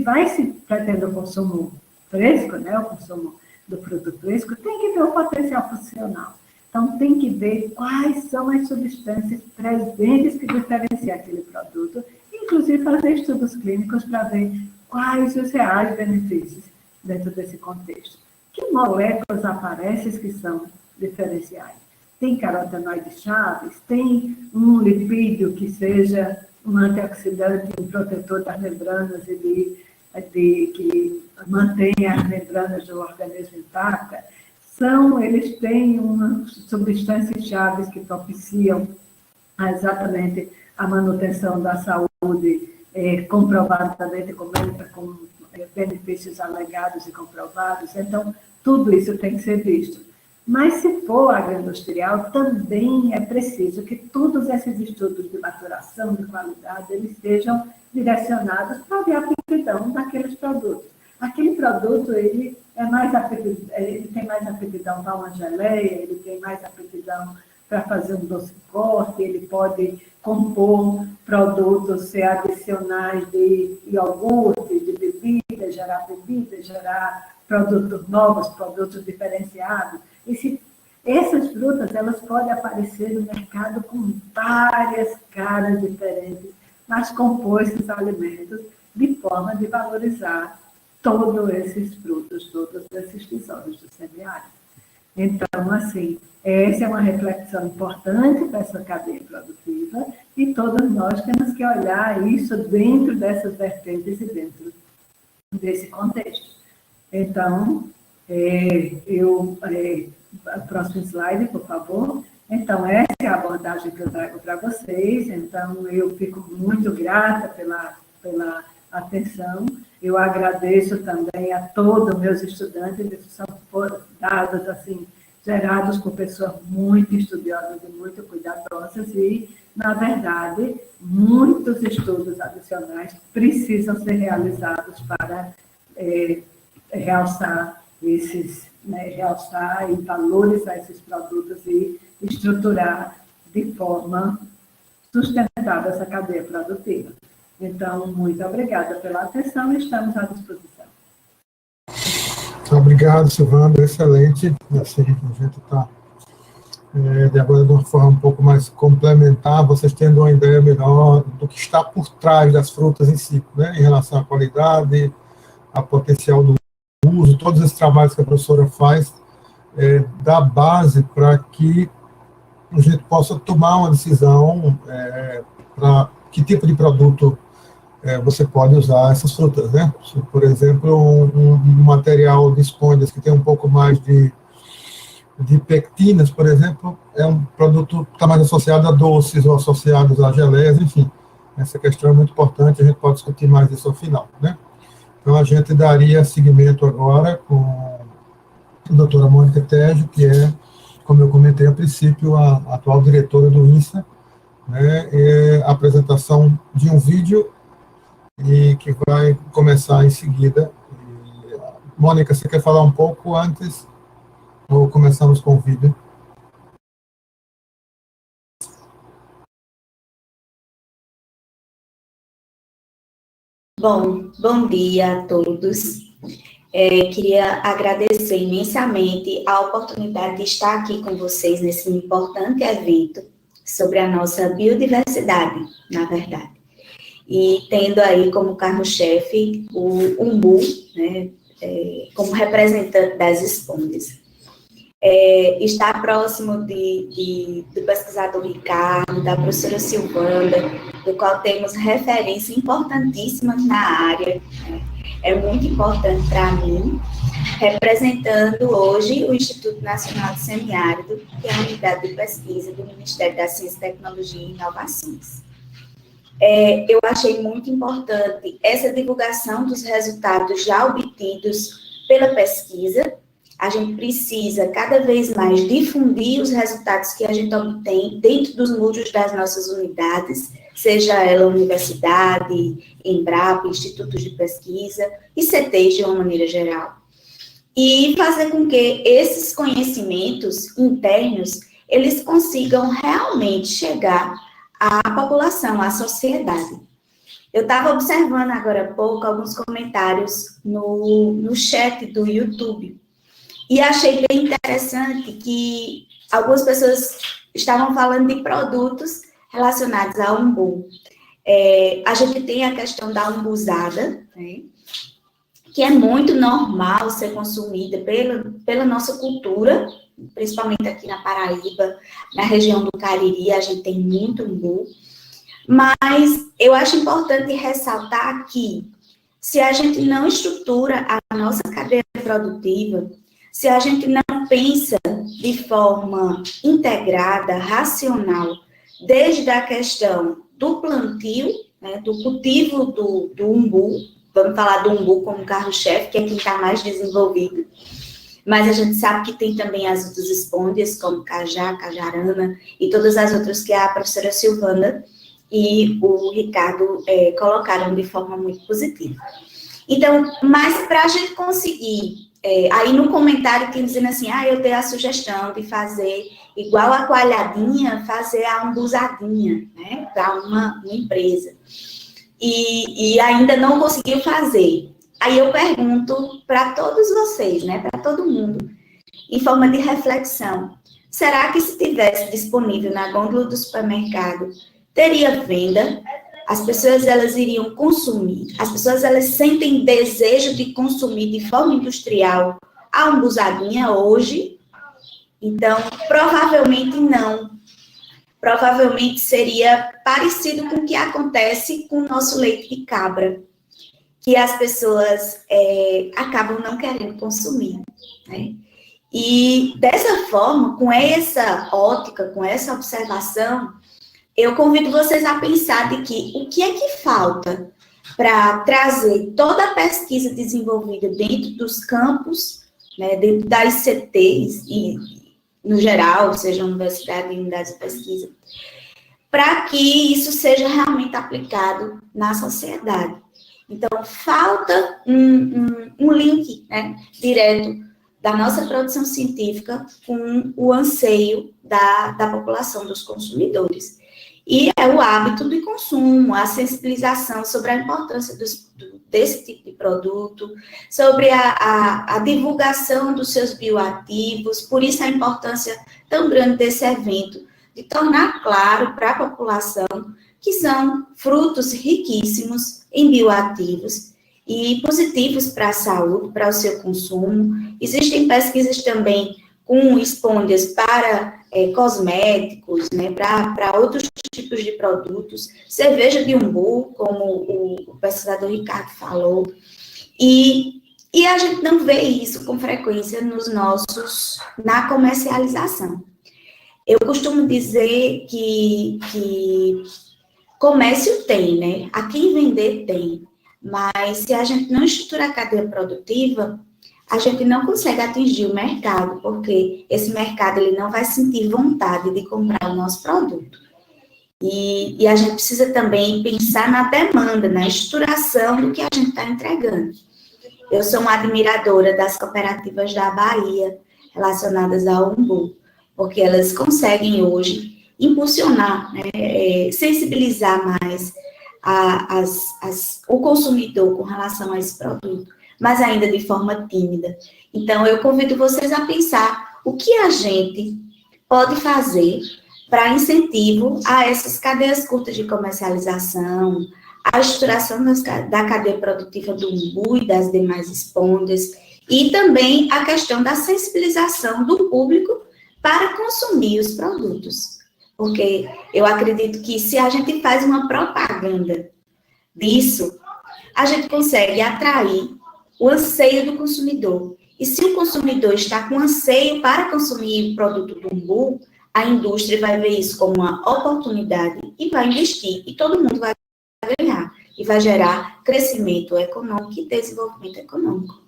vai se pretender o consumo fresco, né, o consumo do fruto fresco, tem que ver o potencial funcional. Então, tem que ver quais são as substâncias presentes que diferenciam aquele produto, inclusive fazer estudos clínicos para ver quais os reais benefícios dentro desse contexto. Que moléculas aparecem que são diferenciais? Tem carotenoides chaves? Tem um lipídio que seja um antioxidante, um protetor das membranas e que mantém as membranas do organismo intactas, eles têm umas substâncias chaves que propiciam exatamente a manutenção da saúde, comprovadamente com benefícios alegados e comprovados. Então, tudo isso tem que ser visto. Mas, se for agroindustrial, também é preciso que todos esses estudos de maturação, de qualidade, eles sejam direcionados para ver a aptidão daqueles produtos. Aquele produto, ele tem mais aptidão para uma geleia, ele tem mais aptidão para fazer um doce corte, ele pode compor produtos adicionais de iogurte, de bebida, gerar produtos novos, produtos diferenciados. Essas frutas, elas podem aparecer no mercado com várias caras diferentes, mas compor esses alimentos de forma de valorizar todos esses frutos, todos esses tesouros do semiárido. Então, assim, essa é uma reflexão importante para essa cadeia produtiva e todos nós temos que olhar isso dentro dessas vertentes e dentro desse contexto. Então, próximo slide, por favor. Então, essa é a abordagem que eu trago para vocês. Então, eu fico muito grata pela atenção. Eu agradeço também a todos os meus estudantes, eles são dados, assim, gerados por pessoas muito estudiosas e muito cuidadosas e, na verdade, muitos estudos adicionais precisam ser realizados para realçar realçar e valorizar esses produtos e estruturar de forma sustentável essa cadeia produtiva. Então, muito obrigada pela atenção e estamos à disposição. Obrigado, Silvana, excelente. Assim, a gente está, de agora, de uma forma um pouco mais complementar, vocês tendo uma ideia melhor do que está por trás das frutas em si, né, em relação à qualidade, a potencial do uso, todos esses trabalhos que a professora faz, dá base para que a gente possa tomar uma decisão para que tipo de produto você pode usar essas frutas, né? Se, por exemplo, um material de esponjas que tem um pouco mais de pectinas, por exemplo, é um produto que está mais associado a doces ou associados a geleias, enfim. Essa questão é muito importante, a gente pode discutir mais isso ao final, né? Então, a gente daria seguimento agora com a doutora Mônica Tejo, que é, como eu comentei a princípio, a atual diretora do INSA, né? A apresentação de um vídeo e que vai começar em seguida. Mônica, você quer falar um pouco antes ou começamos com o vídeo? Bom dia a todos. Queria agradecer imensamente a oportunidade de estar aqui com vocês nesse importante evento sobre a nossa biodiversidade, na verdade. E tendo aí como carro-chefe o umbu, né, como representante das esponjas. Está próximo do pesquisador Ricardo, da professora Silvana, do qual temos referências importantíssimas na área. Né? É muito importante para mim, representando hoje o Instituto Nacional de Semiárido, que é a unidade de pesquisa do Ministério da Ciência, Tecnologia e Inovações. Eu achei muito importante essa divulgação dos resultados já obtidos pela pesquisa. A gente precisa cada vez mais difundir os resultados que a gente obtém dentro dos muros das nossas unidades, seja ela universidade, Embrapa, institutos de pesquisa e CTs de uma maneira geral. E fazer com que esses conhecimentos internos, eles consigam realmente chegar à população, à sociedade. Eu estava observando agora há pouco alguns comentários no chat do YouTube, e achei bem interessante que algumas pessoas estavam falando de produtos relacionados ao umbu. A gente tem a questão da umbuzada, né, que é muito normal ser consumida pela nossa cultura, principalmente aqui na Paraíba, na região do Cariri, a gente tem muito umbu. Mas eu acho importante ressaltar que se a gente não estrutura a nossa cadeia produtiva, se a gente não pensa de forma integrada, racional, desde a questão do plantio, né, do cultivo do umbu, vamos falar do umbu como carro-chefe, que é quem está mais desenvolvido, mas a gente sabe que tem também as outras espôndias, como cajá, cajarana, e todas as outras que a professora Silvana e o Ricardo colocaram de forma muito positiva. Então, mas para a gente conseguir, aí no comentário tem dizendo assim, eu dei a sugestão de fazer igual a coalhadinha, fazer a umbusadinha, né, para uma empresa. E ainda não conseguiu fazer. Aí eu pergunto para todos vocês, né, para todo mundo, em forma de reflexão, será que se tivesse disponível na gôndola do supermercado, teria venda? As pessoas, elas iriam consumir, as pessoas, elas sentem desejo de consumir de forma industrial a umbusadinha hoje? Então, provavelmente não. Provavelmente seria parecido com o que acontece com o nosso leite de cabra, que as pessoas acabam não querendo consumir, né? E dessa forma, com essa ótica, com essa observação, eu convido vocês a pensar de que o que é que falta para trazer toda a pesquisa desenvolvida dentro dos campos, né, dentro das CTs e, no geral, seja universidade e unidades de pesquisa, para que isso seja realmente aplicado na sociedade. Então, falta um link, né, direto da nossa produção científica com o anseio da população, dos consumidores. E é o hábito de consumo, a sensibilização sobre a importância desse tipo de produto, sobre a divulgação dos seus bioativos, por isso a importância tão grande desse evento, de tornar claro para a população que são frutos riquíssimos em bioativos e positivos para a saúde, para o seu consumo. Existem pesquisas também com espôndias para cosméticos, né, para outros tipos de produtos, cerveja de umbu, como o pesquisador Ricardo falou, e a gente não vê isso com frequência na comercialização. Eu costumo dizer que comércio tem, né? A quem vender tem, mas se a gente não estrutura a cadeia produtiva, a gente não consegue atingir o mercado, porque esse mercado ele não vai sentir vontade de comprar o nosso produto. E a gente precisa também pensar na demanda, na estruturação do que a gente está entregando. Eu sou uma admiradora das cooperativas da Bahia relacionadas ao umbu, porque elas conseguem hoje impulsionar, né, sensibilizar mais o consumidor com relação a esse produto, mas ainda de forma tímida. Então, eu convido vocês a pensar o que a gente pode fazer para incentivo a essas cadeias curtas de comercialização, a estruturação da cadeia produtiva do umbu e das demais espôndias, e também a questão da sensibilização do público para consumir os produtos. Porque eu acredito que se a gente faz uma propaganda disso, a gente consegue atrair o anseio do consumidor. E se o consumidor está com anseio para consumir o produto do umbu, a indústria vai ver isso como uma oportunidade e vai investir. E todo mundo vai ganhar. E vai gerar crescimento econômico e desenvolvimento econômico.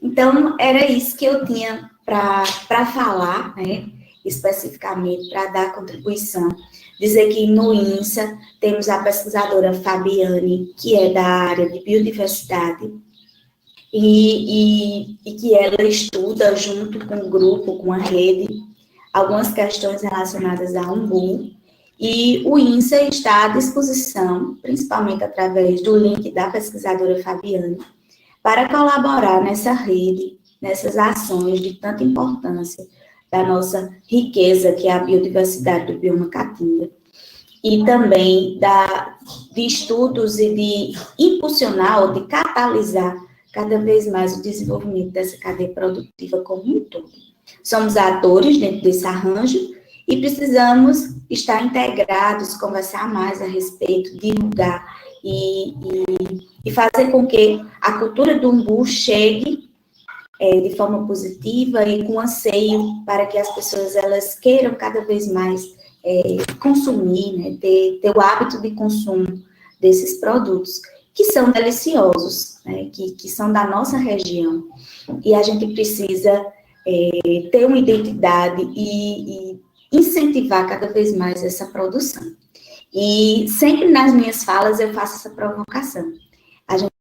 Então, era isso que eu tinha para falar, né? Especificamente para dar contribuição. Dizer que no INSA temos a pesquisadora Fabiane, que é da área de biodiversidade, e que ela estuda junto com o grupo, com a rede, algumas questões relacionadas a umbu, e o INSA está à disposição, principalmente através do link da pesquisadora Fabiane, para colaborar nessa rede, nessas ações de tanta importância da nossa riqueza, que é a biodiversidade do bioma Caatinga, e também de estudos e de impulsionar ou de catalisar cada vez mais o desenvolvimento dessa cadeia produtiva como um todo. Somos atores dentro desse arranjo E precisamos estar integrados, conversar mais a respeito, divulgar e fazer com que a cultura do umbu chegue de forma positiva e com anseio para que as pessoas elas queiram cada vez mais consumir, né, ter o hábito de consumo desses produtos, que são deliciosos, né, que são da nossa região. E a gente precisa ter uma identidade e incentivar cada vez mais essa produção. E sempre nas minhas falas eu faço essa provocação. A gente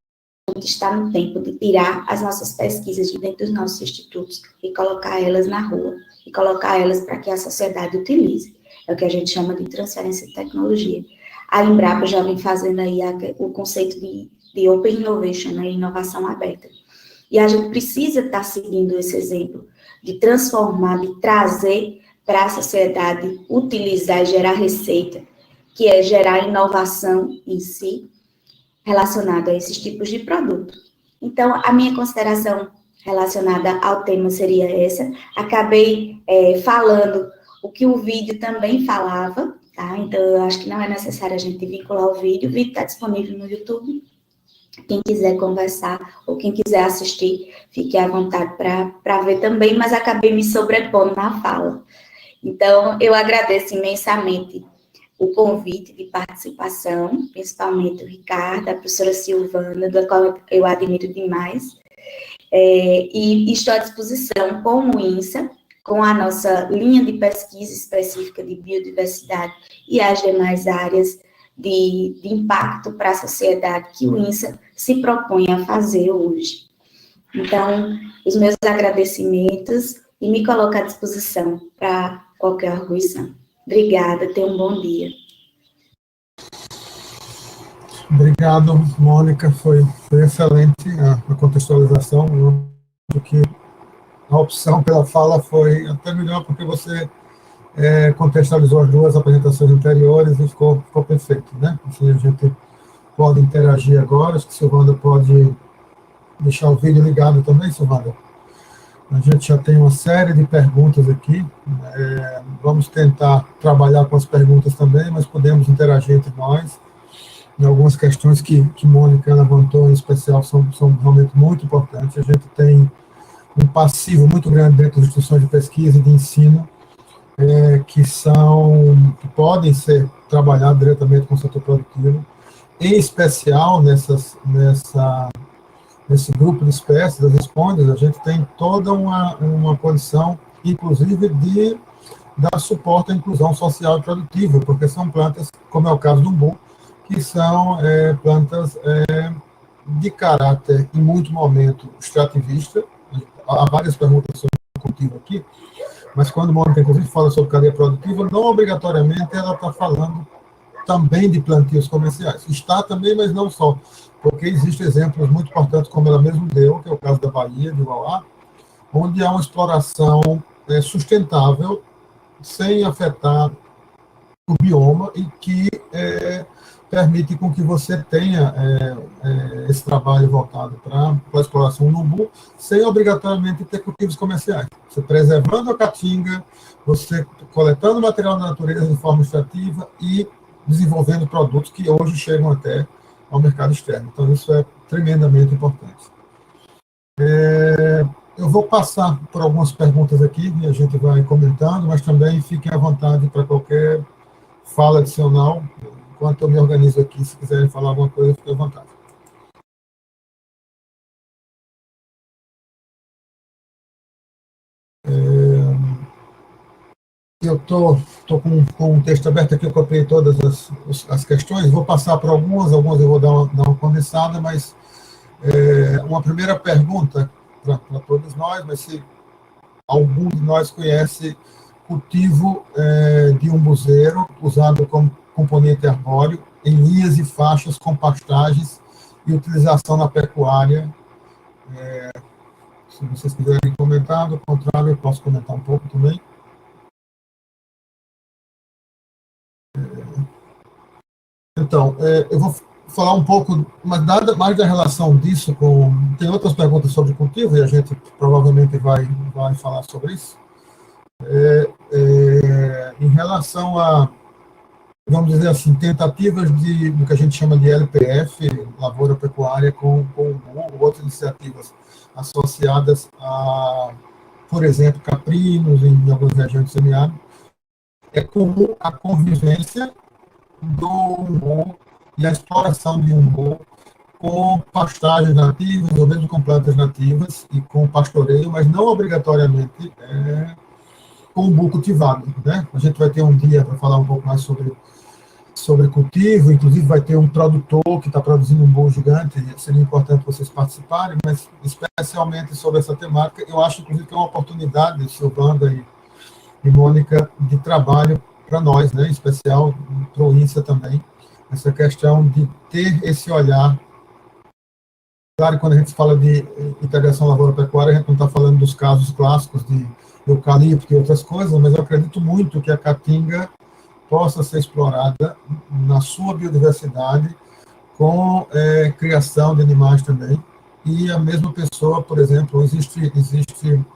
está no tempo de tirar as nossas pesquisas de dentro dos nossos institutos e colocar elas na rua, e colocar elas para que a sociedade utilize. É o que a gente chama de transferência de tecnologia. A Embrapa já vem fazendo aí o conceito de Open Innovation, né, inovação aberta. E a gente precisa estar seguindo esse exemplo de transformar, de trazer para a sociedade, utilizar e gerar receita, que é gerar inovação em si, relacionada a esses tipos de produto. Então, a minha consideração relacionada ao tema seria essa. Acabei falando o que o vídeo também falava, tá? Então, eu acho que não é necessário a gente vincular o vídeo está disponível no YouTube. Quem quiser conversar ou quem quiser assistir, fique à vontade para ver também, mas acabei me sobrepondo na fala. Então, eu agradeço imensamente o convite de participação, principalmente o Ricardo, a professora Silvana, da qual eu admiro demais, e estou à disposição com o INSA, com a nossa linha de pesquisa específica de biodiversidade e as demais áreas de impacto para a sociedade que o INSA se propõe a fazer hoje. Então, os meus agradecimentos e me coloco à disposição para qualquer arguição. Obrigada, tenha um bom dia. Obrigado, Mônica, foi excelente a contextualização. Eu acho que a opção pela fala foi até melhor, porque você contextualizou as duas apresentações anteriores e ficou perfeito, né? Assim, a gente pode interagir agora. Acho que a Silvana pode deixar o vídeo ligado também, Silvana. A gente já tem uma série de perguntas aqui. Vamos tentar trabalhar com as perguntas também, mas podemos interagir entre nós. E algumas questões que Mônica levantou, em especial, são realmente muito importantes. A gente tem um passivo muito grande dentro das instituições de pesquisa e de ensino, que podem ser trabalhados diretamente com o setor produtivo, em especial nesse grupo de espécies, das esponjas. A gente tem toda uma condição, inclusive, de dar suporte à inclusão social e produtiva, porque são plantas, como é o caso do umbu, que são plantas de caráter, em muito momento, extrativista. Há várias perguntas sobre o cultivo aqui, mas quando a Mônica, inclusive, fala sobre cadeia produtiva, não obrigatoriamente ela está falando também de plantios comerciais. Está também, mas não só, porque existem exemplos muito importantes, como ela mesma deu, que é o caso da Bahia, de Uauá, onde há uma exploração sustentável, sem afetar o bioma, e que permite com que você tenha esse trabalho voltado para a exploração no umbu, sem obrigatoriamente ter cultivos comerciais. Você preservando a caatinga, você coletando material da natureza de forma extrativa e desenvolvendo produtos que hoje chegam até ao mercado externo. Então, isso é tremendamente importante. Eu vou passar por algumas perguntas aqui, e a gente vai comentando, mas também fiquem à vontade para qualquer fala adicional. Enquanto eu me organizo aqui, se quiserem falar alguma coisa, fiquem à vontade. Eu estou com o texto aberto aqui, eu copiei todas as questões, vou passar por algumas eu vou dar uma condensada, mas uma primeira pergunta para todos nós, mas se algum de nós conhece cultivo de umbuzeiro usado como componente arbóreo em linhas e faixas com pastagens e utilização na pecuária. Se vocês quiserem comentar, do contrário, eu posso comentar um pouco também. Então, eu vou falar um pouco, mas nada mais da relação disso com... Tem outras perguntas sobre cultivo, e a gente provavelmente vai falar sobre isso. Em relação a, vamos dizer assim, tentativas do que a gente chama de LPF, Lavoura Pecuária, com o umbu, outras iniciativas associadas a, por exemplo, caprinos em algumas regiões do semiárido, é comum a convivência do umbu e a exploração de umbu com pastagens nativas, ou mesmo com plantas nativas e com pastoreio, mas não obrigatoriamente com umbu cultivado, né? A gente vai ter um dia para falar um pouco mais sobre cultivo, inclusive vai ter um produtor que está produzindo um umbu gigante, seria importante vocês participarem, mas especialmente sobre essa temática, eu acho, inclusive, que é uma oportunidade, Silvanda e Mônica, de trabalho para nós, né? Em especial para o INSA também, essa questão de ter esse olhar. Claro, quando a gente fala de integração lavoura-pecuária, a gente não está falando dos casos clássicos de eucalipto e outras coisas, mas eu acredito muito que a caatinga possa ser explorada na sua biodiversidade, com criação de animais também. E a mesma pessoa, por exemplo, existe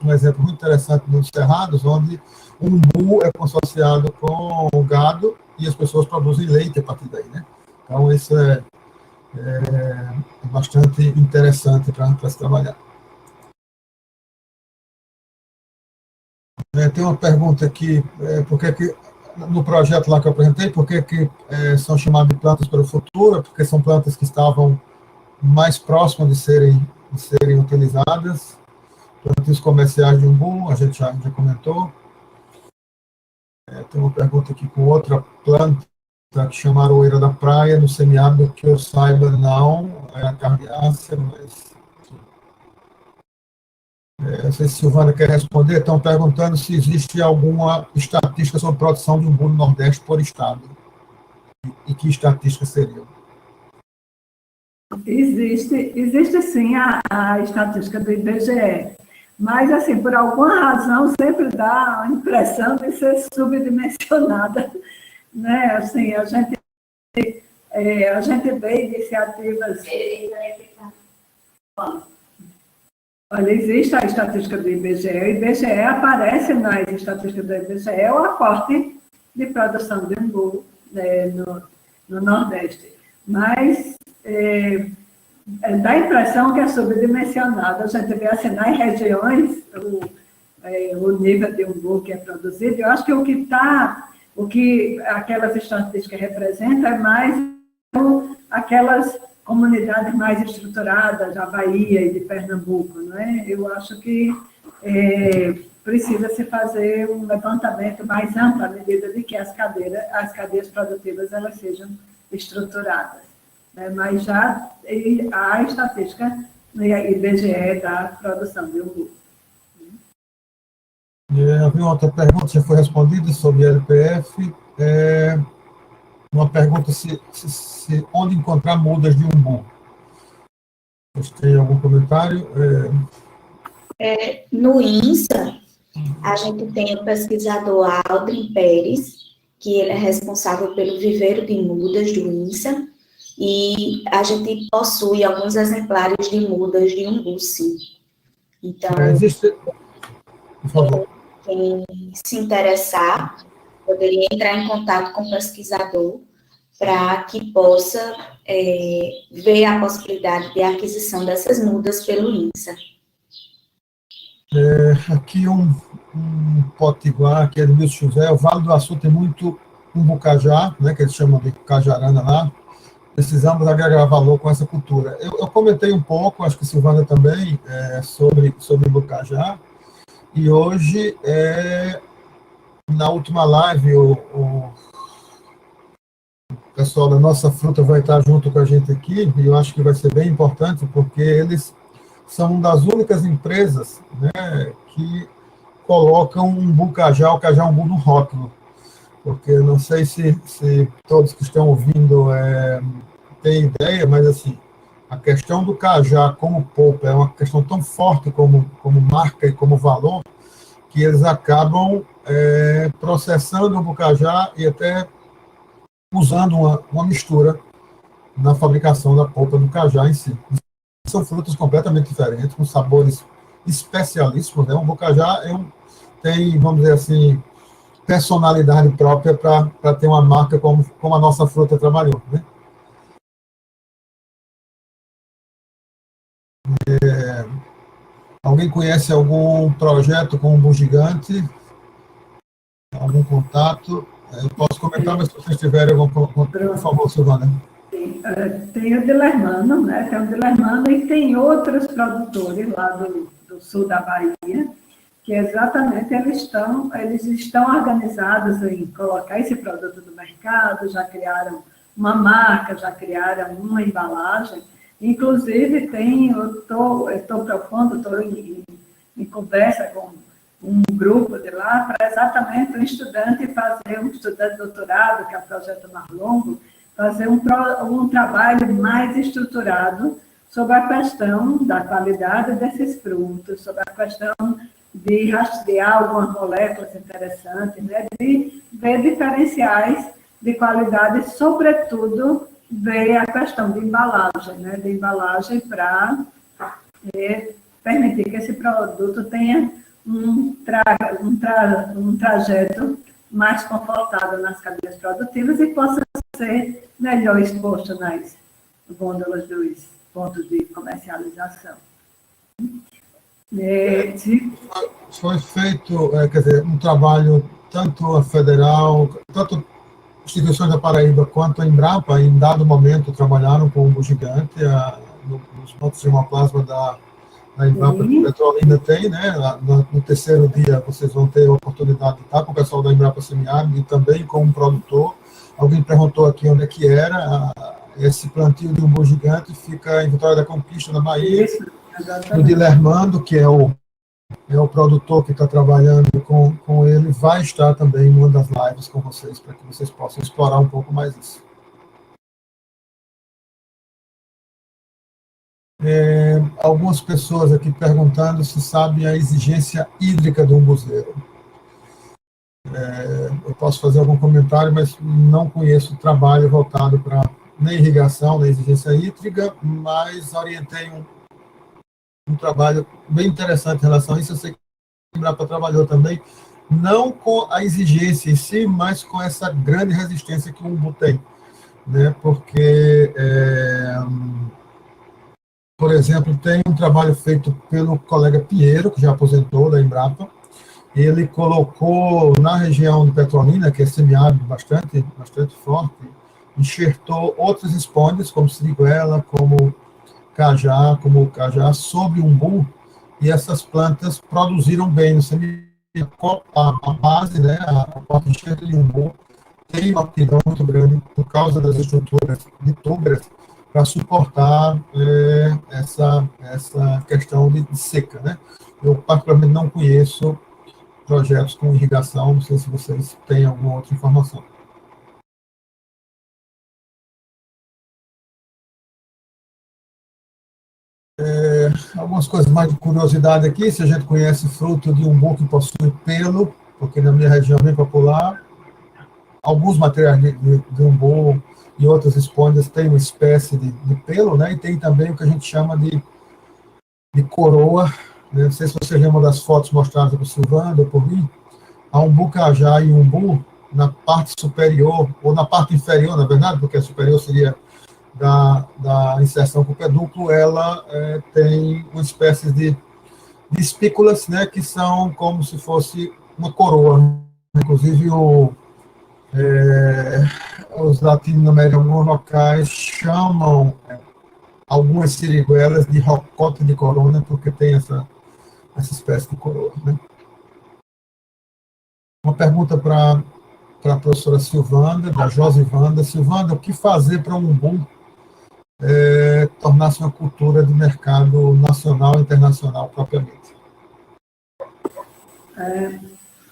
um exemplo muito interessante nos Cerrados, onde o umbu é consociado com o gado e as pessoas produzem leite a partir daí, né? Então, isso é bastante interessante para se trabalhar. Tem uma pergunta aqui, por que no projeto lá que eu apresentei, por que são chamadas de plantas para o futuro? Porque são plantas que estavam mais próximas de serem utilizadas, plantios comerciais de umbu, a gente já comentou. Tem uma pergunta aqui com outra planta, que chama aroeira da praia, no semiárido, que eu saiba não, é a cardiácea, mas... não sei se a Silvana quer responder, estão perguntando se existe alguma estatística sobre produção de umbu no Nordeste por estado. E que estatísticas seriam? Existe sim a estatística do IBGE, mas, assim, por alguma razão, sempre dá a impressão de ser subdimensionada, né? Assim, a gente vê iniciativas... Olha, existe a estatística do IBGE, o IBGE aparece nas estatísticas do IBGE o aporte de produção de umbu, né, no Nordeste, mas dá a impressão que é subdimensionada. A gente vê assim, nas regiões, o nível de umbu que é produzido. Eu acho que o que aquelas estatísticas representam é mais aquelas comunidades mais estruturadas, da Bahia e de Pernambuco, não é? Eu acho que precisa se fazer um levantamento mais amplo à medida de que as cadeias produtivas elas sejam estruturadas, né? Mas já há estatística no IBGE da produção de umbu. Havia outra pergunta, já foi respondida sobre LPF. Uma pergunta se onde encontrar mudas de umbu. Você tem algum comentário? No INSA, a gente tem o pesquisador Aldrin Pérez, que ele é responsável pelo viveiro de mudas do INSA, e a gente possui alguns exemplares de mudas de umbu, sim. Então, por favor. Quem se interessar, poderia entrar em contato com o pesquisador para que possa ver a possibilidade de aquisição dessas mudas pelo INSA. Aqui um potiguar, que é do Wilson José, o Vale do Açu tem muito umbucajá, né, que eles chamam de cajarana lá. Precisamos agregar valor com essa cultura. Eu comentei um pouco, acho que Silvana também, sobre umbucajá, e hoje, na última live, o pessoal da Nossa Fruta vai estar junto com a gente aqui, e eu acho que vai ser bem importante, porque eles são uma das únicas empresas, né, que colocam o cajá umbu no rótulo, porque eu não sei se todos que estão ouvindo têm ideia, mas assim, a questão do cajá como polpa é uma questão tão forte como marca e como valor, que eles acabam processando o bucajá e até usando uma mistura na fabricação da polpa do cajá em si. São frutas completamente diferentes, com sabores especialíssimos, né? O bocajá tem, vamos dizer assim, personalidade própria para ter uma marca como a nossa fruta trabalhou, né? Alguém conhece algum projeto com um bugigante? Algum contato? Eu posso comentar, mas se vocês tiverem algum contato, por favor, Silvana. Tem o Dilermano, né? Tem o Dilermano e tem outros produtores lá do sul da Bahia, que exatamente eles estão organizados em colocar esse produto no mercado, já criaram uma marca, já criaram uma embalagem. Inclusive, eu estou propondo, estou em conversa com um grupo de lá, para exatamente um estudante de doutorado, que é o projeto Marlongo, fazer um trabalho mais estruturado sobre a questão da qualidade desses frutos, sobre a questão de rastrear algumas moléculas interessantes, né, de ver diferenciais de qualidade, sobretudo ver a questão de embalagem, né, de embalagem para permitir que esse produto tenha um trajeto mais confortável nas cadeias produtivas e possa ser melhor exposto nas gôndolas dos pontos de comercialização. Foi feito, quer dizer, um trabalho tanto a federal, tanto instituições da Paraíba quanto a Embrapa, em dado momento, trabalharam com o bugigante, nos pontos de hemoplasma da Embrapa de Petrolina tem, né? No terceiro dia vocês vão ter a oportunidade de estar com o pessoal da Embrapa Semiárido e também com um produtor. Alguém perguntou aqui onde é que era. Esse plantio de umbu gigante fica em Vitória da Conquista, na Bahia. Isso, o Dilermando, que é o produtor que está trabalhando com ele, vai estar também em uma das lives com vocês, para que vocês possam explorar um pouco mais isso. Algumas pessoas aqui perguntando se sabem a exigência hídrica do umbuzeiro. Eu posso fazer algum comentário, mas não conheço o trabalho voltado para nem irrigação, nem exigência hídrica, mas orientei um trabalho bem interessante em relação a isso. Eu sei que a Embrapa trabalhou também, não com a exigência em si, mas com essa grande resistência que o umbu tem, né? Porque, por exemplo, tem um trabalho feito pelo colega Pinheiro, que já aposentou da Embrapa. Ele colocou na região de Petrolina, que é semiárido bastante forte, enxertou outras espônias, como siriguela, como cajá, sobre umbu, e essas plantas produziram bem no semiárido. A base, né, a porta enxerto de umbu, tem uma aptidão muito grande por causa das estruturas de túberas para suportar essa questão de seca, né? Eu, particularmente, não conheço projetos com irrigação, não sei se vocês têm alguma outra informação. Algumas coisas mais de curiosidade aqui, se a gente conhece fruto de umbu que possui pelo, porque na minha região é bem popular, alguns materiais de umbu e outras espônias têm uma espécie de pelo, né, e tem também o que a gente chama de coroa, né, não sei se você lembra das fotos mostradas por Silvana ou por mim, a umbu cajá e umbu, na parte superior, ou na parte inferior, na verdade, porque a superior seria da inserção com o pedúnculo, ela tem uma espécie de espículas, né, que são como se fosse uma coroa. Inclusive, os latino-americanos, em alguns locais, chamam algumas siriguelas de rocote de corona, porque tem essa espécie de coroa, né? Uma pergunta para a professora Silvanda, da Josivanda. Silvanda, o que fazer para o umbu tornar-se uma cultura de mercado nacional e internacional propriamente?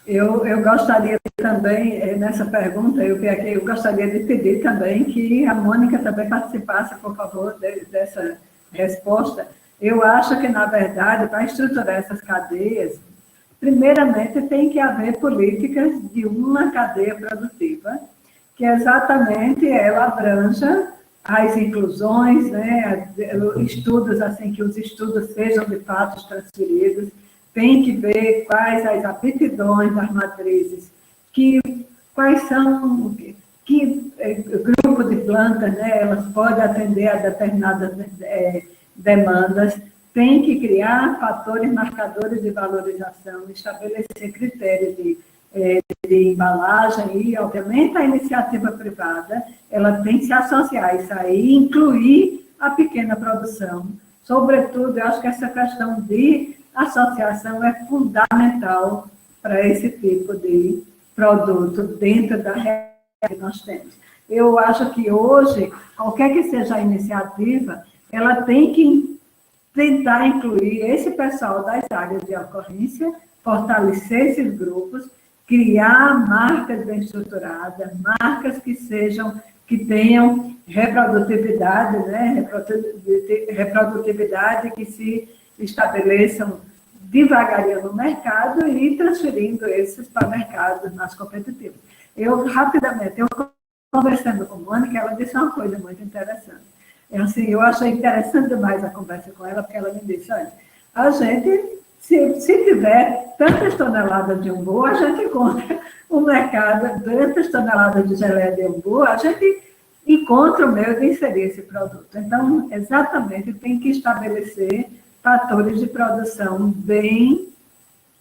Eu gostaria também, nessa pergunta, eu gostaria de pedir também que a Mônica também participasse, por favor, dessa resposta. Eu acho que, na verdade, para estruturar essas cadeias, primeiramente tem que haver políticas de uma cadeia produtiva, que exatamente ela abranja as inclusões, né, estudos, assim, que os estudos sejam de fato transferidos, tem que ver quais as aptidões das matrizes quais são, que grupo de plantas, né, elas podem atender a determinadas demandas, tem que criar fatores marcadores de valorização, estabelecer critérios de embalagem e, obviamente, a iniciativa privada, ela tem que se associar a isso aí, incluir a pequena produção. Sobretudo, eu acho que essa questão de associação é fundamental para esse tipo de produto dentro da realidade que nós temos. Eu acho que hoje, qualquer que seja a iniciativa, ela tem que tentar incluir esse pessoal das áreas de ocorrência, fortalecer esses grupos, criar marcas bem estruturadas, marcas que tenham reprodutividade, né? Reprodutividade que se estabeleçam devagarinho no mercado e transferindo esses para mercados mais competitivos. Rapidamente, conversando com a Mônica, ela disse uma coisa muito interessante. Assim, eu achei interessante demais a conversa com ela, porque ela me disse, olha, a gente, se tiver tantas toneladas de umbu, a gente encontra um mercado, tantas toneladas de geleia de umbu, a gente encontra o meio de inserir esse produto. Então, exatamente, tem que estabelecer fatores de produção bem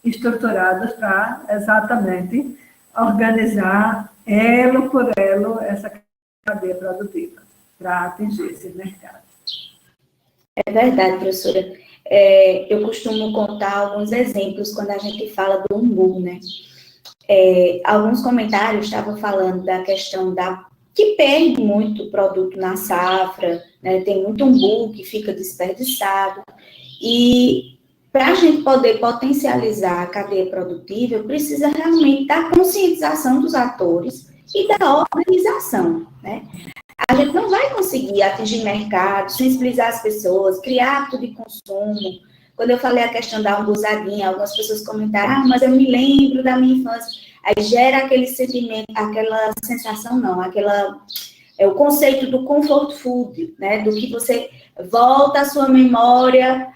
estruturados para exatamente organizar elo por elo essa cadeia produtiva para atingir esse mercado. É verdade, professora. Eu costumo contar alguns exemplos quando a gente fala do umbu, né? Alguns comentários estavam falando da questão que perde muito produto na safra, né? Tem muito umbu que fica desperdiçado. E para a gente poder potencializar a cadeia produtiva, precisa realmente da conscientização dos atores e da organização, né? A gente não vai conseguir atingir mercado, sensibilizar as pessoas, criar hábito de consumo. Quando eu falei a questão da umbusadinha, algumas pessoas comentaram, mas eu me lembro da minha infância. Aí gera aquele sentimento, aquela sensação, não, o conceito do comfort food, né? Do que você volta à sua memória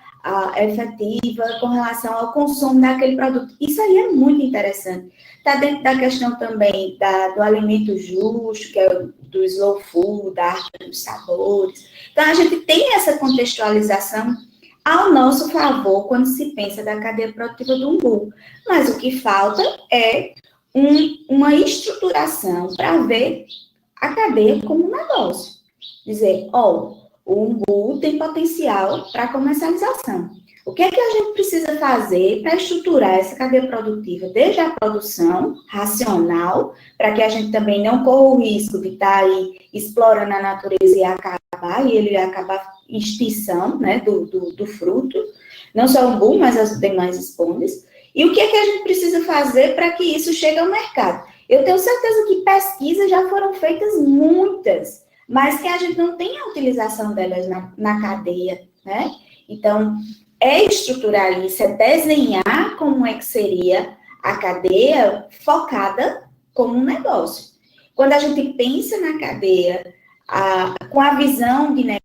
efetiva com relação ao consumo daquele produto. Isso aí é muito interessante. Está dentro da questão também do alimento justo, que é do slow food, da arte dos sabores. Então, a gente tem essa contextualização ao nosso favor quando se pensa da cadeia produtiva do umbu. Mas o que falta é uma estruturação para ver a cadeia como um negócio. Dizer, o umbu tem potencial para comercialização. O que é que a gente precisa fazer para estruturar essa cadeia produtiva, desde a produção racional, para que a gente também não corra o risco de estar aí explorando a natureza e ele acabar em extinção, né, do fruto, não só o umbu, mas as demais esponjas. E o que é que a gente precisa fazer para que isso chegue ao mercado? Eu tenho certeza que pesquisas já foram feitas muitas, mas que a gente não tem a utilização delas na cadeia, né? Então, estruturar isso, desenhar como é que seria a cadeia focada como um negócio. Quando a gente pensa na cadeia com a visão de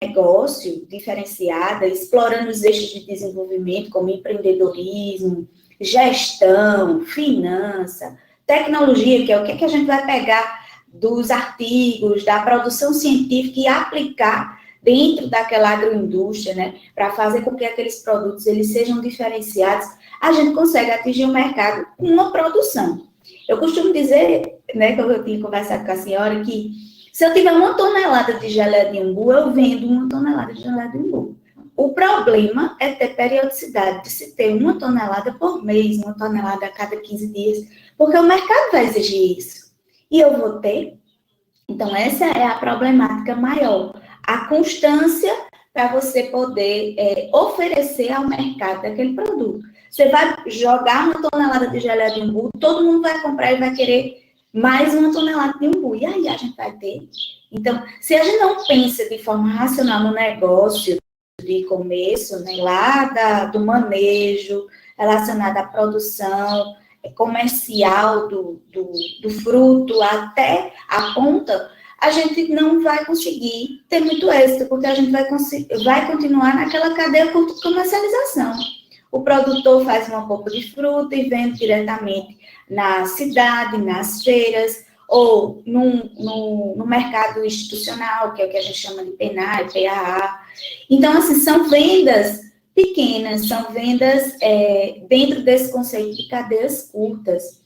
negócio diferenciada, explorando os eixos de desenvolvimento, como empreendedorismo, gestão, finança, tecnologia, que é o que a gente vai pegar dos artigos, da produção científica e aplicar dentro daquela agroindústria, né, para fazer com que aqueles produtos eles sejam diferenciados, a gente consegue atingir o mercado com uma produção. Eu costumo dizer, né, que eu tinha conversado com a senhora, que se eu tiver 1 tonelada de geleia de umbu, eu vendo 1 tonelada de geleia de umbu. O problema é ter periodicidade, de se ter 1 tonelada por mês, 1 tonelada a cada 15 dias, porque o mercado vai exigir isso. E eu vou ter. Então, essa é a problemática maior. A constância para você poder oferecer ao mercado aquele produto. Você vai jogar 1 tonelada de geleia de umbu, todo mundo vai comprar e vai querer mais 1 tonelada de umbu. E aí a gente vai ter. Então, se a gente não pensa de forma racional no negócio de começo, né, lá do manejo, relacionado à produção comercial do fruto até a ponta, a gente não vai conseguir ter muito êxito, porque a gente vai continuar naquela cadeia de comercialização. O produtor faz uma polpa de fruta e vende diretamente na cidade, nas feiras, ou no mercado institucional, que é o que a gente chama de PNAE, PAA. Então, assim, são vendas pequenas, são vendas dentro desse conceito de cadeias curtas.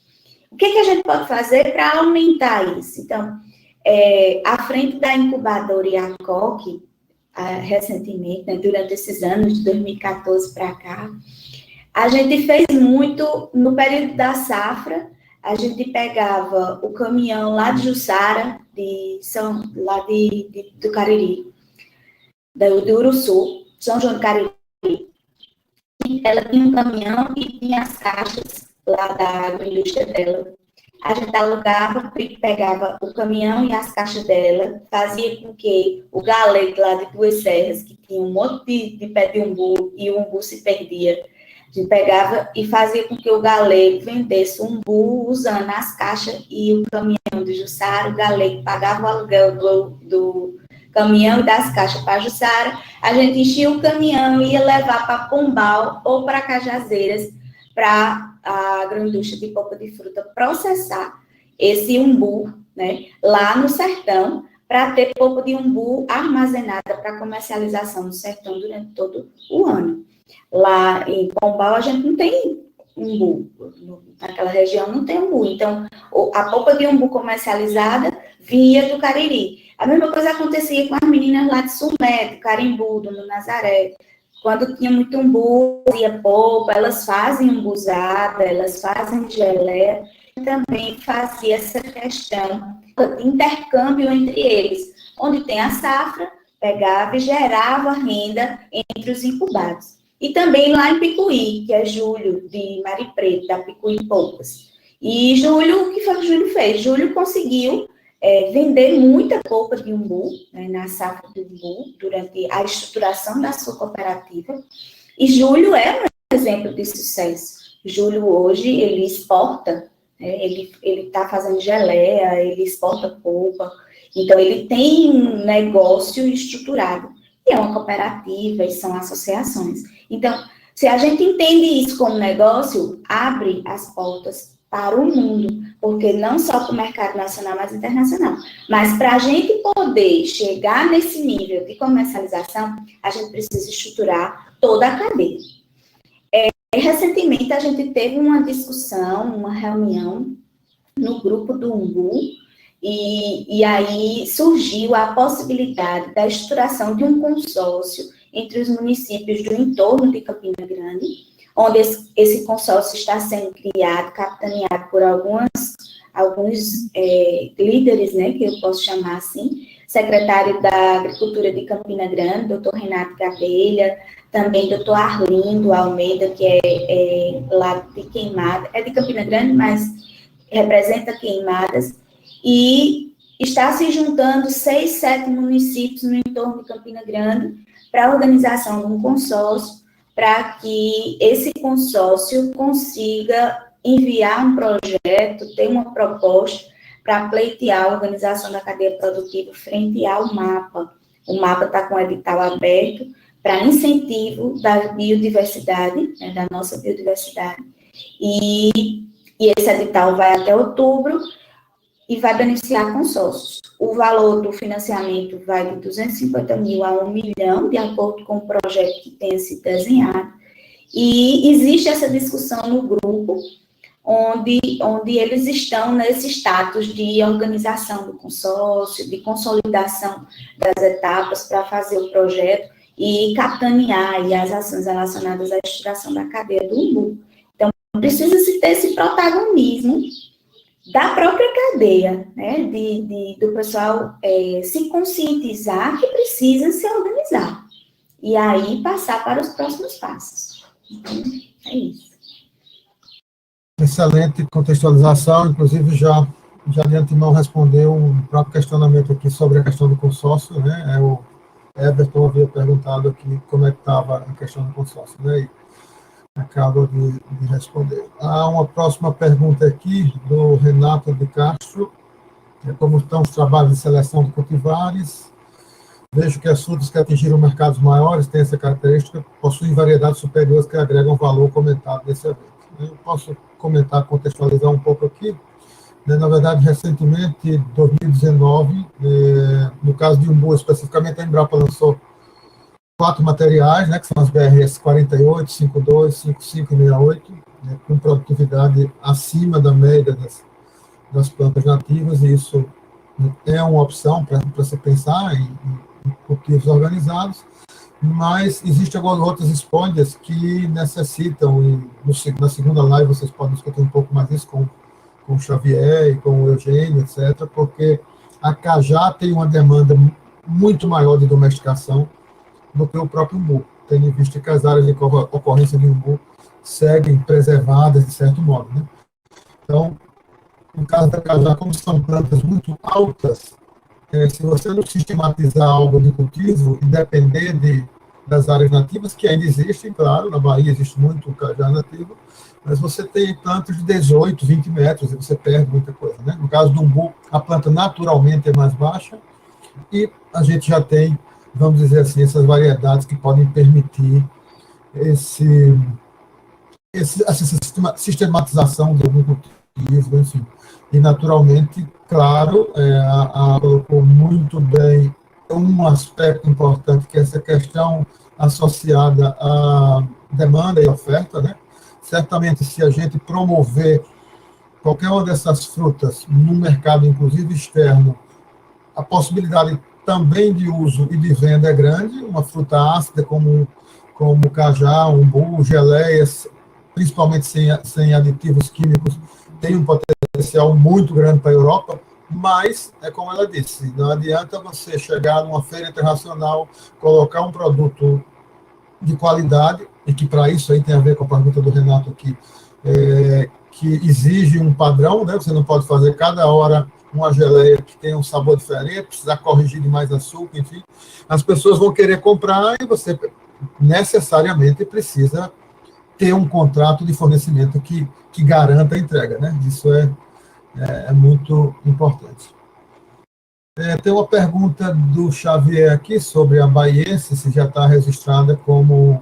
O que a gente pode fazer para aumentar isso? Então, à frente da incubadora IACOC, recentemente, né, durante esses anos, de 2014 para cá, a gente fez muito no período da safra. A gente pegava o caminhão lá de Jussara, do Cariri, do Uruçu, São João do Cariri. Ela tinha um caminhão e tinha as caixas lá da agroindústria dela. A gente alugava, pegava o caminhão e as caixas dela, fazia com que o galego lá de Duas Serras, que tinha um monte de pé de umbu, e o umbu se perdia, a gente pegava e fazia com que o galego vendesse o umbu usando as caixas e o caminhão de Jussara. O galego pagava o aluguel do caminhão e das caixas para Jussara. A gente enchia o caminhão e ia levar para Pombal ou para Cajazeiras, para a agroindústria de polpa de fruta processar esse umbu, né, lá no sertão, para ter polpa de umbu armazenada para comercialização no sertão durante todo o ano. Lá em Pombal, a gente não tem umbu, naquela região não tem umbu, então a polpa de umbu comercializada vinha do Cariri. A mesma coisa acontecia com as meninas lá de Sumé, do Carimbu, do Nazaré. Quando tinha muito umbu, fazia polpa, elas fazem umbuzada, elas fazem geleia, e também fazia essa questão de intercâmbio entre eles, onde tem a safra, pegava e gerava renda entre os incubados. E também lá em Picuí, que é Júlio, de Mari Preto, da Picuí Polpas. E Júlio, o que foi que Júlio fez? Júlio conseguiu vender muita polpa de umbu, né, na safra de umbu, durante a estruturação da sua cooperativa. E Júlio é um exemplo de sucesso. Júlio, hoje, ele exporta, né, ele está fazendo geleia, ele exporta polpa. Então, ele tem um negócio estruturado. E é uma cooperativa, e são associações. Então, se a gente entende isso como negócio, abre as portas para o mundo, porque não só para o mercado nacional, mas internacional. Mas para a gente poder chegar nesse nível de comercialização, a gente precisa estruturar toda a cadeia. Recentemente, a gente teve uma discussão, uma reunião no grupo do umbu, e aí surgiu a possibilidade da estruturação de um consórcio entre os municípios do entorno de Campina Grande, onde esse consórcio está sendo criado, capitaneado por alguns líderes, né, que eu posso chamar assim, secretário da Agricultura de Campina Grande, doutor Renato Gadelha, também doutor Arlindo Almeida, que é lá de Queimadas, é de Campina Grande, mas representa Queimadas, e está se juntando 6, 7 municípios no entorno de Campina Grande para a organização de um consórcio, para que esse consórcio consiga enviar um projeto, ter uma proposta para pleitear a organização da cadeia produtiva frente ao MAPA. O MAPA está com o edital aberto para incentivo da biodiversidade, né, da nossa biodiversidade, e esse edital vai até outubro e vai beneficiar consórcios. O valor do financiamento vai de 250 mil a 1 milhão, de acordo com o projeto que tenha sido desenhado. E existe essa discussão no grupo, onde eles estão nesse status de organização do consórcio, de consolidação das etapas para fazer o projeto e capitanear as ações relacionadas à estruturação da cadeia do umbu. Então, precisa-se ter esse protagonismo da própria cadeia, né, do pessoal se conscientizar que precisa se organizar, e aí passar para os próximos passos. Então, é isso. Excelente contextualização, inclusive já de antemão respondeu um próprio questionamento aqui sobre a questão do consórcio, né, o Everton havia perguntado aqui como é que estava a questão do consórcio, né, e acaba de responder. Há uma próxima pergunta aqui, do Renato de Castro, como estão os trabalhos de seleção de cultivares, Vejo que as frutas que atingiram mercados maiores têm essa característica, possuem variedades superiores que agregam valor comentado nesse evento. Eu posso comentar, contextualizar um pouco aqui. Na verdade, recentemente, em 2019, no caso de umbu especificamente, a Embrapa lançou 4 materiais, que são as BRS 48, 52, 55 e 68, com produtividade acima da média das plantas nativas, e isso é uma opção para se pensar em cultivos organizados, mas existem agora outras espôndias que necessitam, e na segunda live vocês podem discutir um pouco mais isso com o Xavier e com o Eugênio, etc., porque a cajá tem uma demanda muito maior de domesticação do que o próprio umbu, tendo em vista que as áreas de ocorrência de umbu seguem preservadas de certo modo. Então, no caso da cajá, como são plantas muito altas, se você não sistematizar algo de cultivo e depender das áreas nativas, que ainda existem, claro, na Bahia existe muito cajá nativo, mas você tem plantas de 18, 20 metros e você perde muita coisa. No caso do umbu, a planta naturalmente é mais baixa e a gente já tem, vamos dizer assim, essas variedades que podem permitir essa sistematização de algum cultivo, enfim. E, naturalmente, claro, a colocou muito bem um aspecto importante, que é essa questão associada à demanda e oferta, Certamente, se a gente promover qualquer uma dessas frutas no mercado, inclusive externo, a possibilidade também de uso e de venda é grande. Uma fruta ácida como cajá, umbu, geleias, principalmente sem aditivos químicos, tem um potencial muito grande para a Europa, mas, é como ela disse, não adianta você chegar numa feira internacional, colocar um produto de qualidade, e que para isso aí tem a ver com a pergunta do Renato aqui, que exige um padrão, Você não pode fazer cada hora uma geleia que tem um sabor diferente, precisar corrigir de mais açúcar, enfim. As pessoas vão querer comprar e você necessariamente precisa ter um contrato de fornecimento que garanta a entrega, Isso é muito importante. Tem uma pergunta do Xavier aqui sobre a baiense, se já está registrada como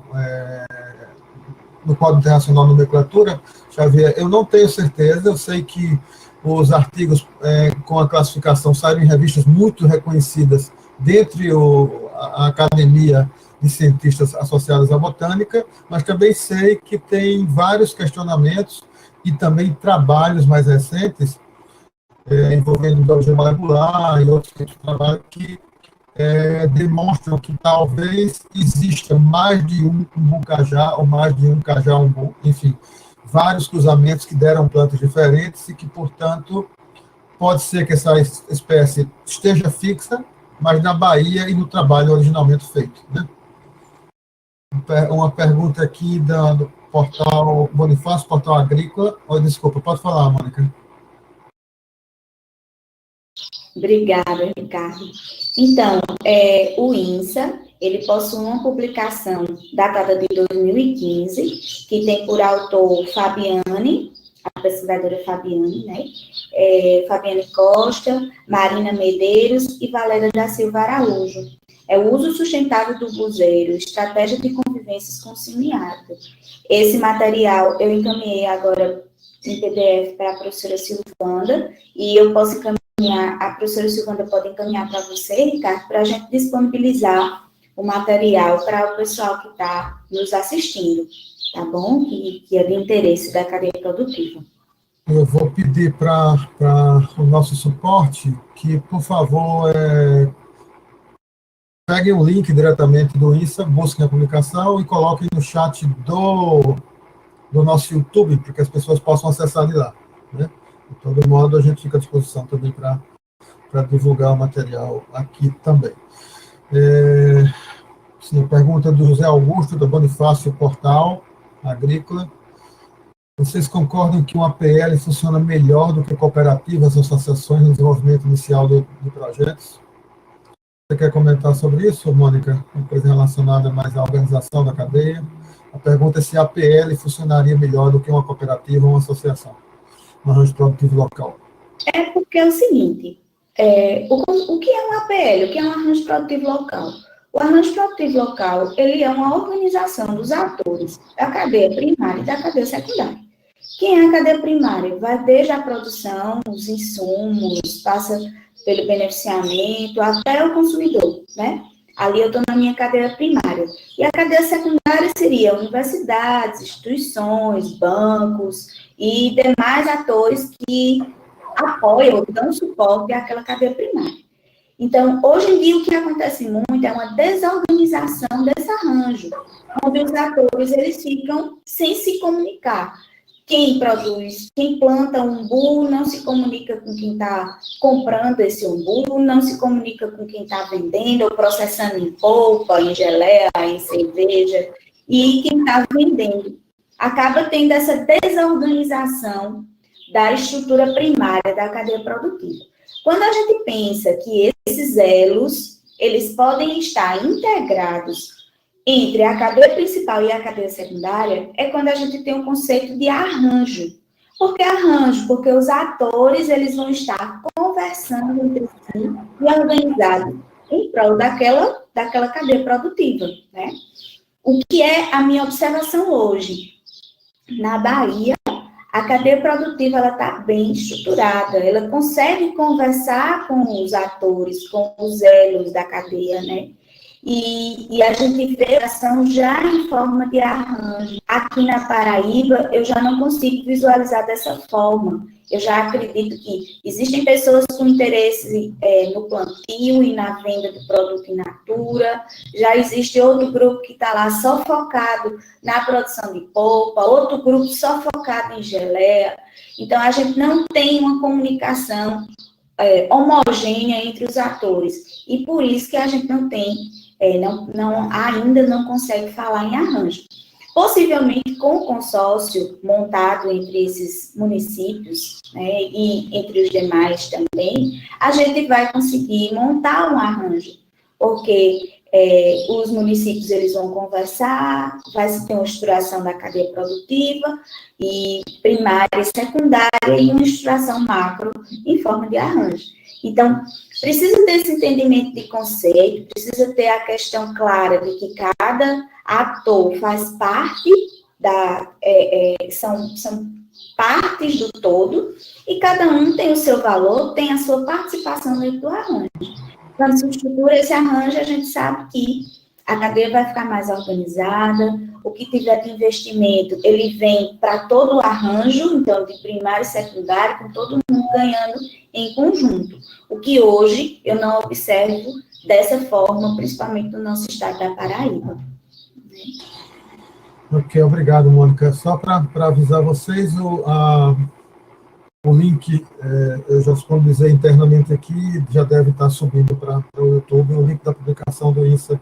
no Código Internacional de Nomenclatura. Xavier, eu não tenho certeza, eu sei que os artigos com a classificação saíram em revistas muito reconhecidas dentre a academia de cientistas associados à botânica, mas também sei que tem vários questionamentos e também trabalhos mais recentes envolvendo biologia molecular e outros tipos de trabalho que demonstram que talvez exista mais de um umbu-cajá ou mais de um cajá-umbu, enfim, vários cruzamentos que deram plantas diferentes e que, portanto, pode ser que essa espécie esteja fixa, mas na Bahia e no trabalho originalmente feito. Uma pergunta aqui do portal Bonifácio, portal Agrícola. Desculpa, pode falar, Mônica. Obrigada, Ricardo. Então, o INSA, ele possui uma publicação datada de 2015, que tem por autor Fabiane, a pesquisadora Fabiane, Fabiane Costa, Marina Medeiros e Valéria da Silva Araújo. É o uso sustentável do buzeiro, estratégia de convivências com o semiárido. Esse material eu encaminhei agora em PDF para a professora Silvanda, e eu posso encaminhar, a professora Silvanda pode encaminhar para você, Ricardo, para a gente disponibilizar o material para o pessoal que está nos assistindo, tá bom? Que é de interesse da cadeia produtiva. Eu vou pedir para o nosso suporte que, por favor, peguem o link diretamente do INSA, busquem a publicação e coloquem no chat do nosso YouTube, para que as pessoas possam acessar de lá. De todo modo, a gente fica à disposição também para divulgar o material aqui também. Sim, a pergunta do José Augusto, do Bonifácio Portal Agrícola. Vocês concordam que uma APL funciona melhor do que cooperativas ou associações no desenvolvimento inicial de projetos? Você quer comentar sobre isso, Mônica? Uma coisa relacionada mais à organização da cadeia. A pergunta é se a APL funcionaria melhor do que uma cooperativa ou uma associação no arranjo produtivo local. É porque é o seguinte, o que é um APL? O que é um arranjo produtivo local? O arranjo produtivo local, ele é uma organização dos atores da cadeia primária e da cadeia secundária. Quem é a cadeia primária? Vai desde a produção, os insumos, passa pelo beneficiamento, até o consumidor, né? Ali eu estou na minha cadeia primária. E a cadeia secundária seria universidades, instituições, bancos e demais atores que apoiam, dão suporte àquela cadeia primária. Então, hoje em dia, o que acontece muito é uma desorganização desse arranjo, onde os atores eles ficam sem se comunicar. Quem produz, quem planta umbu não se comunica com quem está comprando esse umbu, não se comunica com quem está vendendo ou processando em polpa, em geleia, em cerveja, e quem está vendendo. Acaba tendo essa desorganização da estrutura primária da cadeia produtiva. Quando a gente pensa que esses elos, eles podem estar integrados entre a cadeia principal e a cadeia secundária, é quando a gente tem o conceito de arranjo. Por que arranjo? Porque os atores, eles vão estar conversando entre si e organizados em prol daquela cadeia produtiva, né? O que é a minha observação hoje? Na Bahia, a cadeia produtiva está bem estruturada, ela consegue conversar com os atores, com os elos da cadeia, né? E a gente vê a ação já em forma de arranjo. Aqui na Paraíba, eu já não consigo visualizar dessa forma. Eu já acredito que existem pessoas com interesse no plantio e na venda do produto in natura, já existe outro grupo que está lá só focado na produção de polpa, outro grupo só focado em geleia. Então, a gente não tem uma comunicação homogênea entre os atores. E por isso que a gente não tem, ainda não consegue falar em arranjo. Possivelmente, com o consórcio montado entre esses municípios, né, e entre os demais também, a gente vai conseguir montar um arranjo, porque os municípios eles vão conversar, vai se ter uma estruturação da cadeia produtiva, e primária e secundária, e uma estruturação macro em forma de arranjo. Então, precisa ter esse entendimento de conceito, precisa ter a questão clara de que cada ator faz parte são partes do todo, e cada um tem o seu valor, tem a sua participação dentro do arranjo. Quando se estrutura esse arranjo, a gente sabe que a cadeia vai ficar mais organizada, o que tiver de investimento, ele vem para todo o arranjo, então, de primário e secundário, com todo mundo ganhando em conjunto. O que hoje eu não observo dessa forma, principalmente no nosso estado da Paraíba. Ok, obrigado, Mônica. Só para avisar vocês, o link, eu já disponibilizei internamente aqui, já deve estar subindo para o YouTube, o link da publicação do INSA,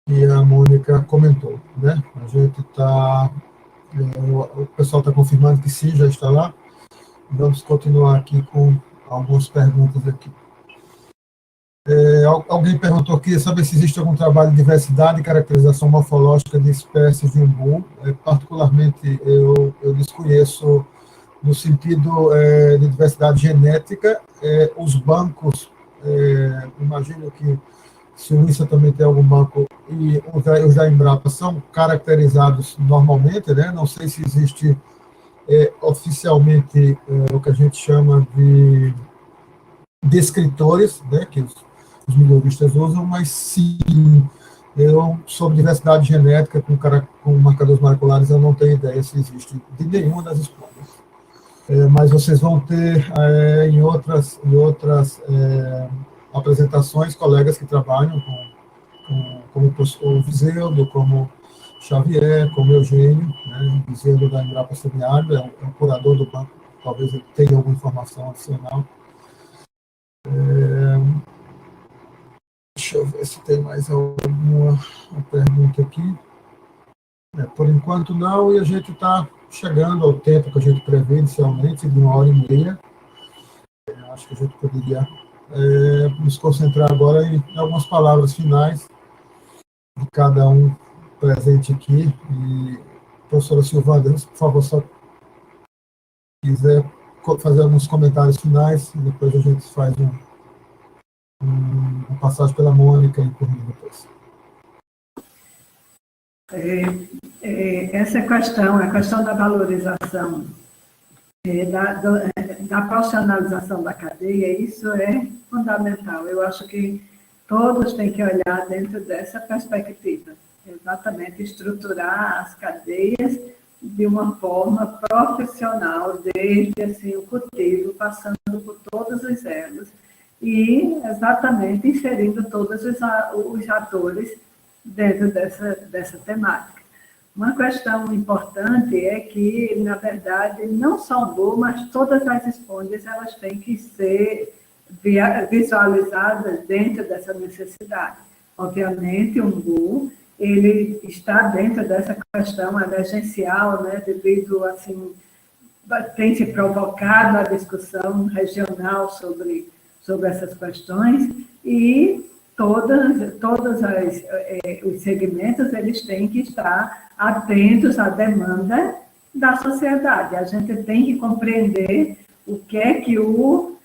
que a Mônica comentou, né? A gente está, o pessoal está confirmando que sim, já está lá. Vamos continuar aqui com algumas perguntas aqui. Alguém perguntou aqui, saber se existe algum trabalho de diversidade e caracterização morfológica de espécies de umbu. Particularmente, eu desconheço no sentido de diversidade genética. Os bancos, imagino que se o INSA também tem algum banco, e os da Embrapa são caracterizados normalmente, né? Não sei se existe oficialmente o que a gente chama de descritores, né, que os melhoristas usam, mas sim, sobre diversidade genética com marcadores moleculares, eu não tenho ideia se existe de nenhuma das espécies. Mas vocês vão ter em outras apresentações colegas que trabalham como o Viseudo, como Xavier, como Eugênio, né, Viseudo da Embrapa Semiárido, é o curador do banco, talvez ele tenha alguma informação adicional. Deixa eu ver se tem mais alguma pergunta aqui. Por enquanto não, e a gente está chegando ao tempo que a gente prevê inicialmente, de 1h30. Acho que a gente poderia nos concentrar agora em algumas palavras finais de cada um presente aqui. E, professora Silvana, por favor, só quiser fazer alguns comentários finais, e depois a gente faz uma passagem pela Mônica e por mim depois. Essa questão, a questão da valorização, da profissionalização da cadeia, isso é fundamental. Eu acho que todos têm que olhar dentro dessa perspectiva, exatamente estruturar as cadeias de uma forma profissional, desde assim, o cultivo, passando por todos os elos, e exatamente inserindo todos os atores dentro dessa temática. Uma questão importante é que, na verdade, não só o MBU, mas todas as esponjas, elas têm que ser visualizadas dentro dessa necessidade. Obviamente, o MBU, ele está dentro dessa questão emergencial, né, devido, assim, tem se provocado a discussão regional sobre essas questões, e todos os segmentos, eles têm que estar atentos à demanda da sociedade. A gente tem que compreender o que é que o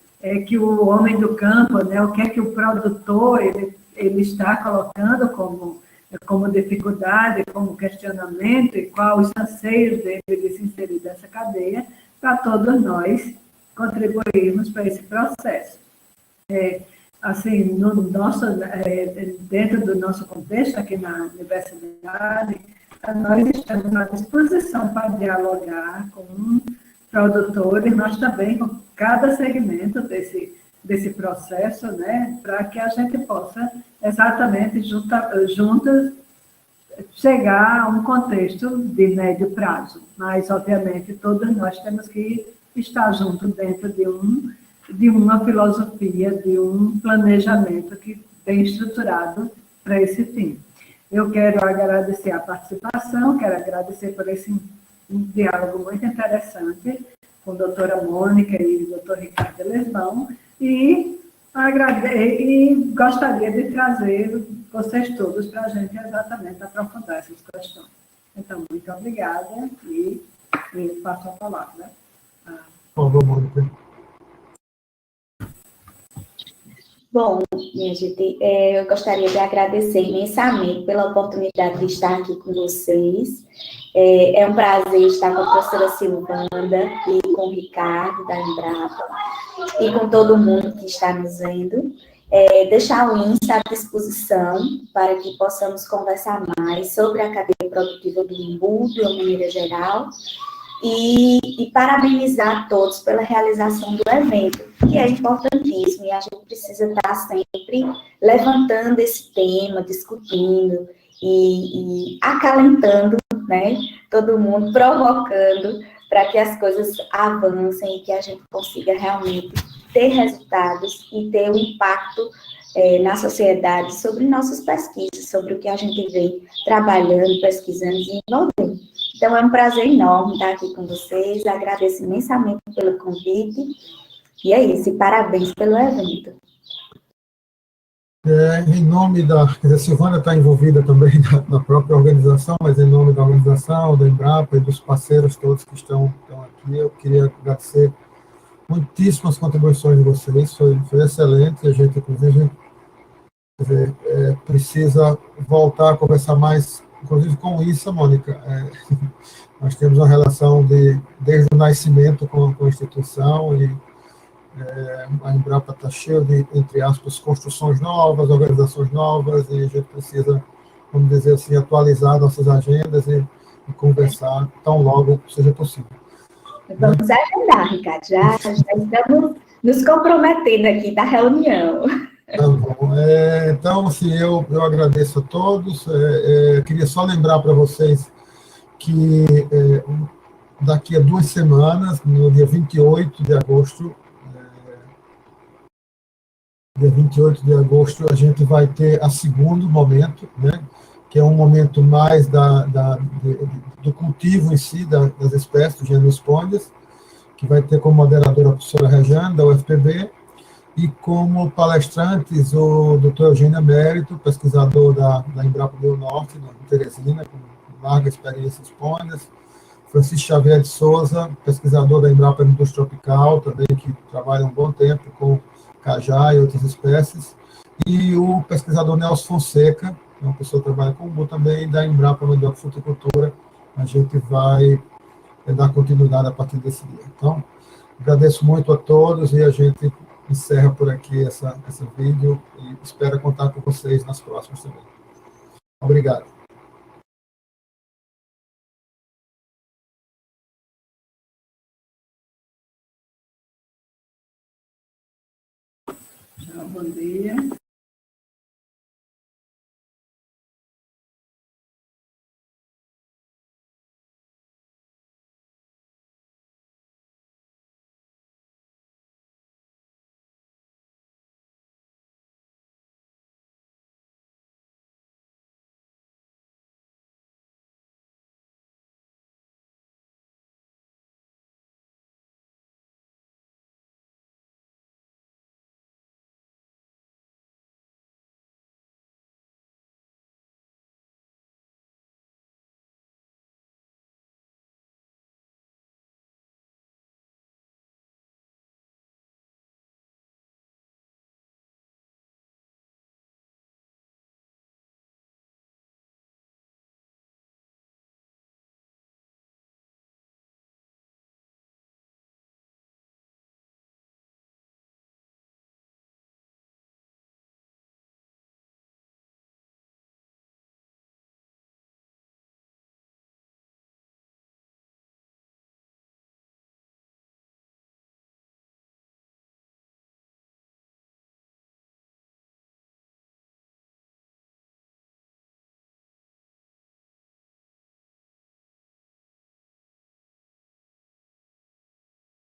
homem do campo, né, o que é que o produtor ele está colocando como dificuldade, como questionamento, e quais os anseios dele de se inserir nessa cadeia, para todos nós contribuirmos para esse processo. Assim, dentro do nosso contexto aqui na universidade, nós estamos à disposição para dialogar com produtores, mas também com cada segmento desse processo, né, para que a gente possa exatamente juntas chegar a um contexto de médio prazo. Mas, obviamente, todos nós temos que estar juntos dentro de uma filosofia, de um planejamento que bem estruturado para esse fim. Eu quero agradecer a participação, quero agradecer por esse diálogo muito interessante com a doutora Mônica e o doutor Ricardo Lesbão, e gostaria de trazer vocês todos para a gente exatamente aprofundar essas questões. Então, muito obrigada, e passo a palavra. Por favor, Mônica. Bom, minha gente, eu gostaria de agradecer imensamente pela oportunidade de estar aqui com vocês. É um prazer estar com a professora Silvanda e com o Ricardo da Embrapa e com todo mundo que está nos vendo. Deixar o INSA à disposição para que possamos conversar mais sobre a cadeia produtiva do MBU, de uma maneira geral, e parabenizar a todos pela realização do evento, que é importantíssimo, e a gente precisa estar sempre levantando esse tema, discutindo e acalentando, né, todo mundo, provocando para que as coisas avancem e que a gente consiga realmente ter resultados e ter um impacto na sociedade sobre nossas pesquisas, sobre o que a gente vem trabalhando, pesquisando e desenvolvendo. Então, é um prazer enorme estar aqui com vocês, agradeço imensamente pelo convite, e é isso, e parabéns pelo evento. Em nome quer dizer, a Silvana está envolvida também na própria organização, mas em nome da organização, da Embrapa e dos parceiros todos que estão aqui, eu queria agradecer muitíssimas contribuições de vocês, foi excelente, a gente, inclusive, quer dizer, precisa voltar a conversar mais, inclusive com isso, Mônica. Nós temos uma relação desde o nascimento com a instituição, e a Embrapa está cheia de, entre aspas, construções novas, organizações novas, e a gente precisa, vamos dizer assim, atualizar nossas agendas e conversar tão logo seja possível. Vamos agendar, Ricardo, já estamos nos comprometendo aqui da reunião. Tá bom. Então, assim, eu agradeço a todos, queria só lembrar para vocês que daqui a 2 semanas, no dia 28 de agosto, a gente vai ter a segundo momento, né, que é um momento mais do cultivo em si, das espécies do gênero Esponjas, que vai ter como moderadora a professora Rejane, da UFPB, e como palestrantes o Dr. Eugênio Emérito, pesquisador da Embrapa do Norte, em Teresina, com larga experiência em esponjas, Francisco Xavier de Souza, pesquisador da Embrapa Indústria Tropical, também que trabalha há um bom tempo com cajá e outras espécies, e o pesquisador Nelson Fonseca, uma pessoa que trabalha com o UBU também, da Embrapa Mandioca Fruticultura. A gente vai dar continuidade a partir desse dia. Então, agradeço muito a todos e a gente encerra por aqui esse vídeo e espero contar com vocês nas próximas também. Obrigado. Tchau, bom dia.